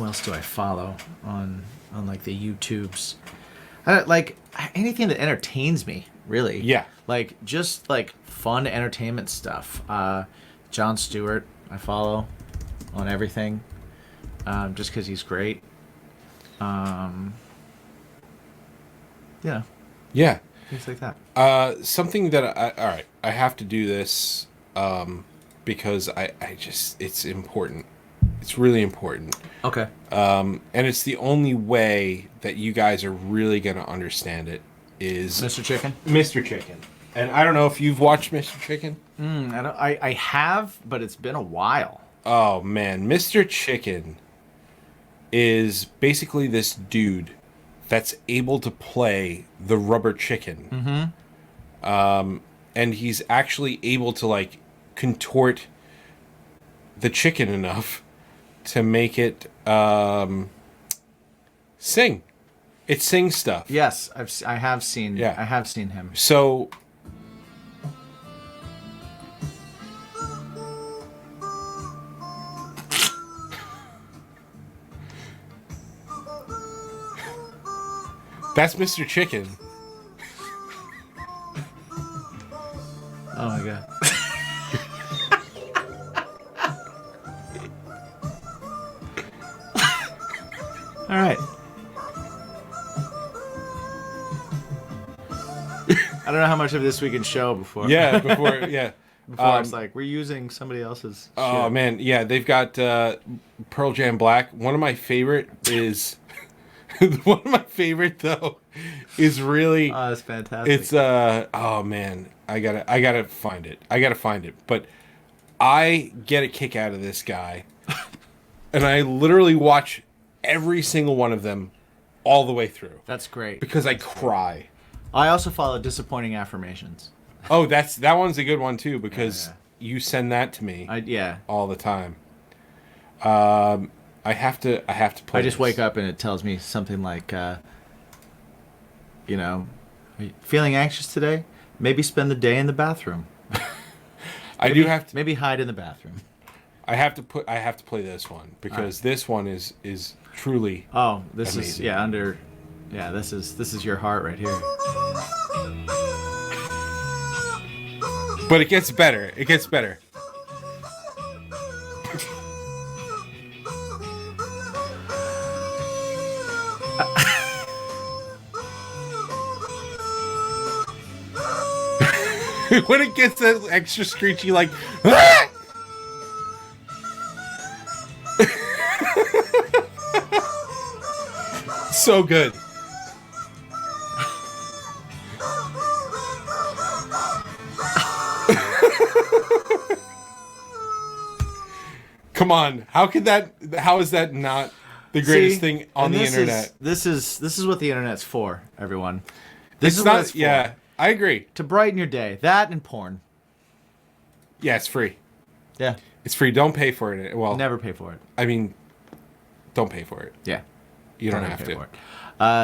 else do I follow on like the YouTubes? Like anything that entertains me, really. Yeah. Like just like fun entertainment stuff. Jon Stewart, I follow on everything, just because he's great. Yeah. Things like that. Something that I have to do this because it's important. It's really important. Okay. And it's the only way that you guys are really going to understand it is Mr. Chicken? Mr. Chicken. And I don't know if you've watched Mr. Chicken. I have, but it's been a while. Oh, man. Mr. Chicken is basically this dude that's able to play the rubber chicken. And he's actually able to, contort the chicken enough to make it sing. It sings stuff. Yes, I have seen him. So that's Mr. Chicken. Oh my god. All right. I don't know how much of this we can show before. Yeah, before It's like we're using somebody else's. Oh shit. man, yeah, they've got Pearl Jam Black. One of my favorite is one of my favorite though is really Oh, that's fantastic. it's oh man, I gotta find it. But I get a kick out of this guy. And I literally watch every single one of them all the way through. That's great. Because I cry. I also follow Disappointing Affirmations. Oh, that one's a good one too because you send that to me all the time. I have to play. I just wake up and it tells me something like, are you feeling anxious today? Maybe spend the day in the bathroom. Maybe hide in the bathroom. I have to play this one because this one is truly. Oh, this amazing. is this is your heart right here. But it gets better. When it gets that extra screechy, like, ah! So good. Come on, how is that not the greatest thing on the internet? This is what the internet's for, everyone. This It's is not. what it's for. Yeah, I agree. To brighten your day. That and porn. Yeah, it's free. Yeah. It's free. Don't pay for it. Well, Never pay for it. I mean, don't pay for it. Yeah. You don't Never have pay to. for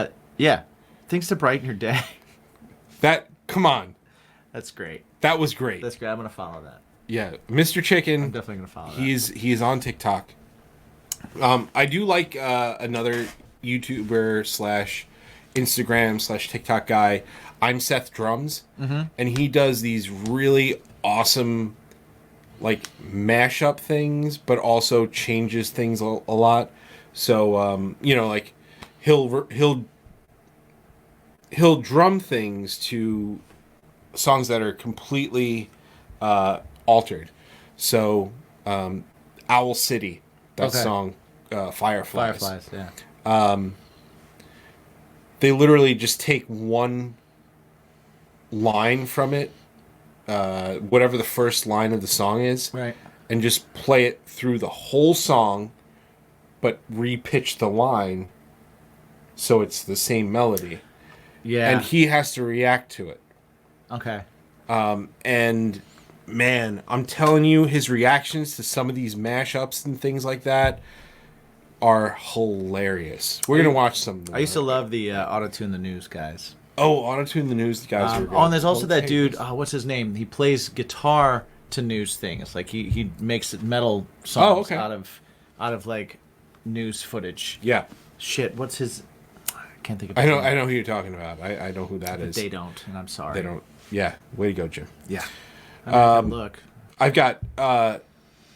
it. Yeah. Things to brighten your day. Come on. That's great. That was great. That's great. I'm gonna follow that. Yeah, Mr. Chicken. I'm definitely gonna follow that. He's on TikTok. I do like another YouTuber / Instagram / TikTok guy. I'm Seth Drums, and he does these really awesome, mashup things, but also changes things a lot. So he'll he'll drum things to songs that are completely altered. So, Owl City, that Okay. song, Fireflies. Fireflies, yeah. They literally just take one line from it, whatever the first line of the song is, Right. and just play it through the whole song, but repitch the line so it's the same melody. Yeah. And he has to react to it. Okay. And man, I'm telling you, his reactions to some of these mashups and things like that are hilarious. We're gonna watch some of them. I used to love the Auto-Tune the News guys. Oh, Auto-Tune the News guys are good. Oh, and there's also that Hey, dude, what's his name? He plays guitar to news things. Like he makes metal songs okay. out of like news footage. Yeah. Shit, what's his I can't think of I his know name. who you're talking about. I know who that is. They don't, and I'm sorry. They don't. Yeah. Way to go, Jim. Yeah. I mean, look. I've got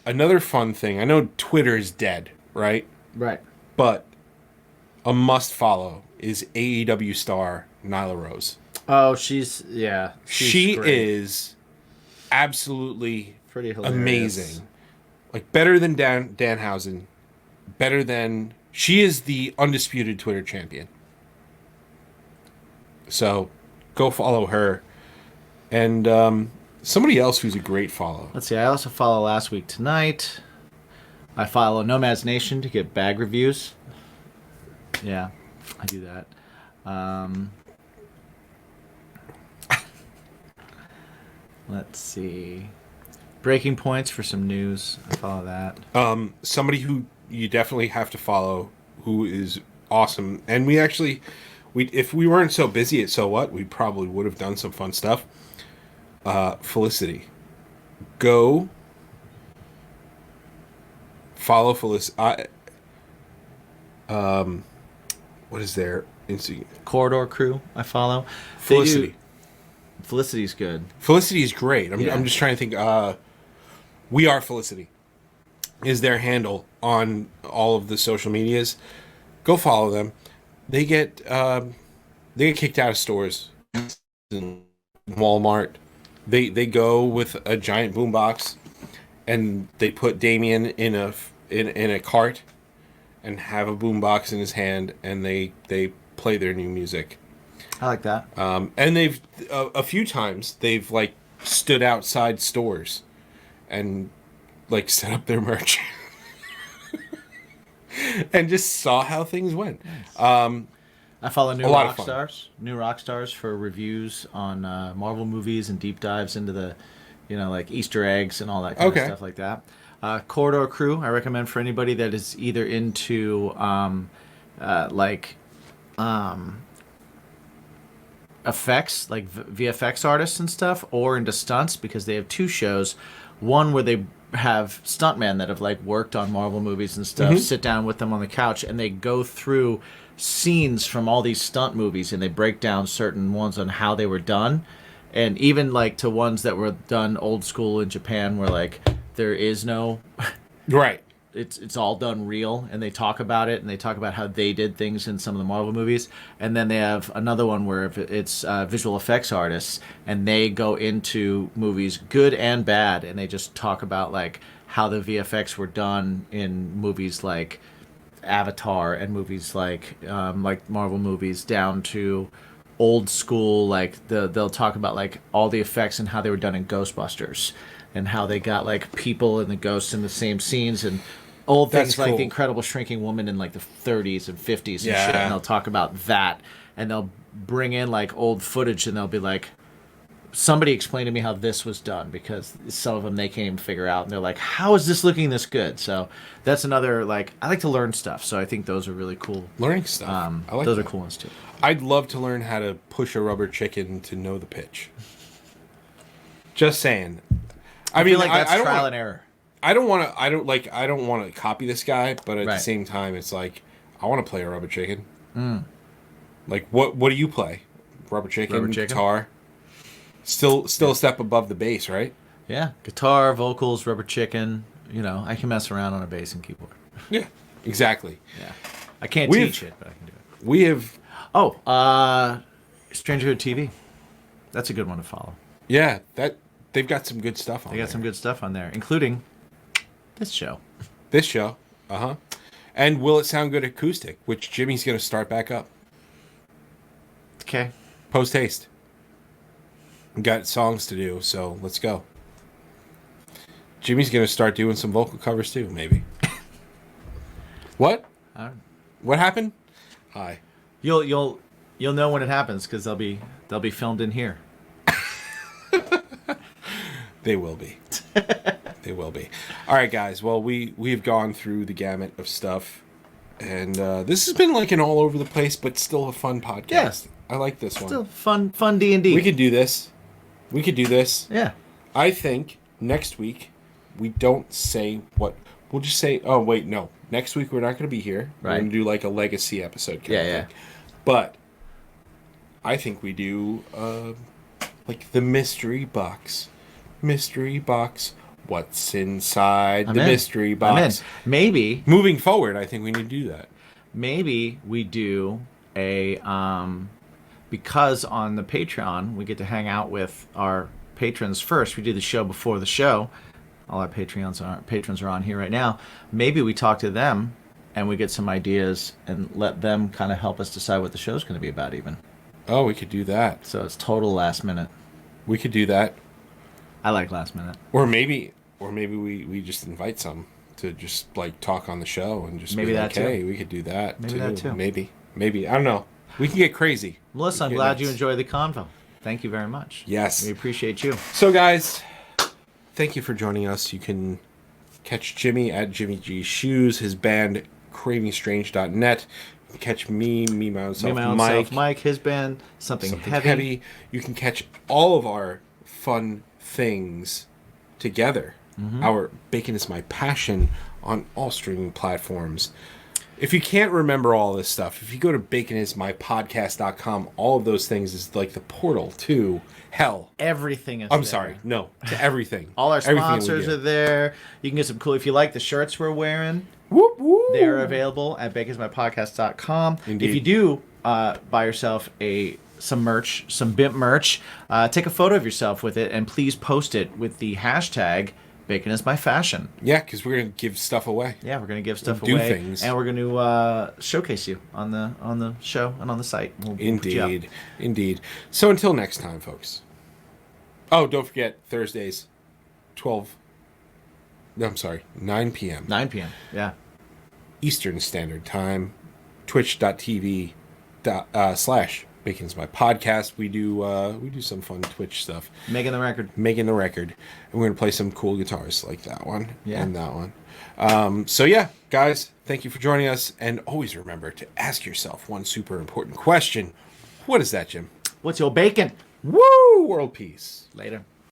another fun thing. I know Twitter is dead, right? Right. But a must follow is AEW star Nyla Rose. Oh, she's She great. is absolutely Pretty hilarious. amazing. Like better than Danhausen. Better than she is the undisputed Twitter champion. So go follow her. And somebody else who's a great follow. Let's see. I also follow Last Week Tonight. I follow Nomad's Nation to get bag reviews. Yeah, I do that. Let's see. Breaking Points for some news. I follow that. Somebody who you definitely have to follow, who is awesome. And we if we weren't so busy at So What, we probably would have done some fun stuff. Felicity. Go follow Felicity. What is their Instagram? Corridor Crew. I follow. Felicity. Felicity's good. Felicity is great. Yeah. I'm just trying to think. We Are Felicity is their handle on all of the social medias. Go follow them. They get kicked out of stores in Walmart. They go with a giant boombox, and they put Damien in a cart, and have a boombox in his hand, and they play their new music. I like that. And they've a few times they've like stood outside stores and like set up their merch and just saw how things went. I follow a lot of fun. New rock stars for reviews on Marvel movies and deep dives into the, like Easter eggs and all that kind of stuff like that. Corridor Crew, I recommend for anybody that is either into effects, like VFX artists and stuff, or into stunts, because they have two shows. One where they have stuntmen that have like worked on Marvel movies and stuff, sit down with them on the couch, and they go through scenes from all these stunt movies, and they break down certain ones on how they were done, and even like to ones that were done old school in Japan, where like there is no Right. it's all done real, and they talk about it, and they talk about how they did things in some of the Marvel movies. And then they have another one where it's visual effects artists, and they go into movies good and bad, and they just talk about like how the VFX were done in movies like Avatar and movies like Marvel movies, down to old school, like they'll talk about like all the effects and how they were done in Ghostbusters, and how they got like people and the ghosts in the same scenes, and old things That's like cool. the Incredible Shrinking Woman in like the 30s and 50s and Yeah. shit, and they'll talk about that, and they'll bring in like old footage, and they'll be like, somebody explain to me how this was done, because some of them they can't even figure out, and they're like, how is this looking this good? So that's another, like, I like to learn stuff, so I think those are really cool. Learning stuff. I like Those that. are cool ones too. I'd love to learn how to push a rubber chicken to know the pitch. Just saying. I mean, feel like that's I don't trial wanna, and error. I don't want to copy this guy, but at the Right. same time, it's like I want to play a rubber chicken. Like what do you play? Rubber chicken, guitar. Still a step above the bass, right? Yeah, guitar, vocals, rubber chicken. I can mess around on a bass and keyboard. Yeah, exactly. Yeah, I can't We've- teach it, but I can do it. We have Oh, Strangerhood TV. That's a good one to follow. Yeah, they've got some good stuff on They got some good stuff on there, including this show. This show. Uh-huh. And Will It Sound Good Acoustic, which Jimmy's going to start back up. Okay. Post haste. Got songs to do, so let's go. Jimmy's going to start doing some vocal covers too, maybe. What? What happened? Hi. You'll know when it happens because they'll be filmed in here. They will be. They will be. All right, guys. Well, we've gone through the gamut of stuff, and this has been like an all over the place, but still a fun podcast. Yeah. I like this one. Still fun D&D. We could do this. Yeah. I think next week we don't say what we'll just say. Oh wait, no. Next week we're not going to be here. Right. We're going to do like a legacy episode. Yeah. But I think we do like the mystery box. Mystery box. What's inside the mystery box? Maybe moving forward, I think we need to do that. Maybe we do a because on the Patreon we get to hang out with our patrons first. We do the show before the show. All our patrons are on here right now. Maybe we talk to them and we get some ideas and let them kind of help us decide what the show's going to be about even. Oh, we could do that. So it's total last minute. We could do that. I like last minute. Or maybe we just invite some to just like talk on the show and just maybe be that like, too. hey, we could do that maybe too. That too. Maybe. I don't know. We can get crazy. Melissa, I'm glad you enjoyed the convo. Thank you very much. Yes. We appreciate you. So guys, thank you for joining us. You can catch Jimmy at Jimmy G Shoes, his band cravingstrange.net. You can catch me myself, Mike, his band, something heavy. You can catch all of our fun things together. Our Bacon is My Passion on all streaming platforms. If you can't remember all this stuff, if you go to baconismypodcast.com, all of those things is like the portal to hell. Everything is I'm there. sorry. No, to everything. All our Everything that we sponsors do. are there. You can get some cool, if you like the shirts we're wearing, Whoop, whoop. they're available at baconismypodcast.com. Indeed. If you do buy yourself some merch, some BIMP merch, take a photo of yourself with it and please post it with the hashtag Bacon is My Fashion. Yeah, because we're going to give stuff away. Yeah, we're going to give stuff Do away. things. And we're going to showcase you on the show and on the site. We'll put you up. Indeed. So until next time, folks. Oh, don't forget, Thursdays, 9 p.m. 9 p.m. Yeah. Eastern Standard Time, twitch.tv /Bacon's My Podcast. We do some fun Twitch stuff. Making the record. And we're going to play some cool guitars like that one and that one. So yeah, guys, thank you for joining us. And always remember to ask yourself one super important question. What is that, Jim? What's your bacon? Woo! World peace. Later.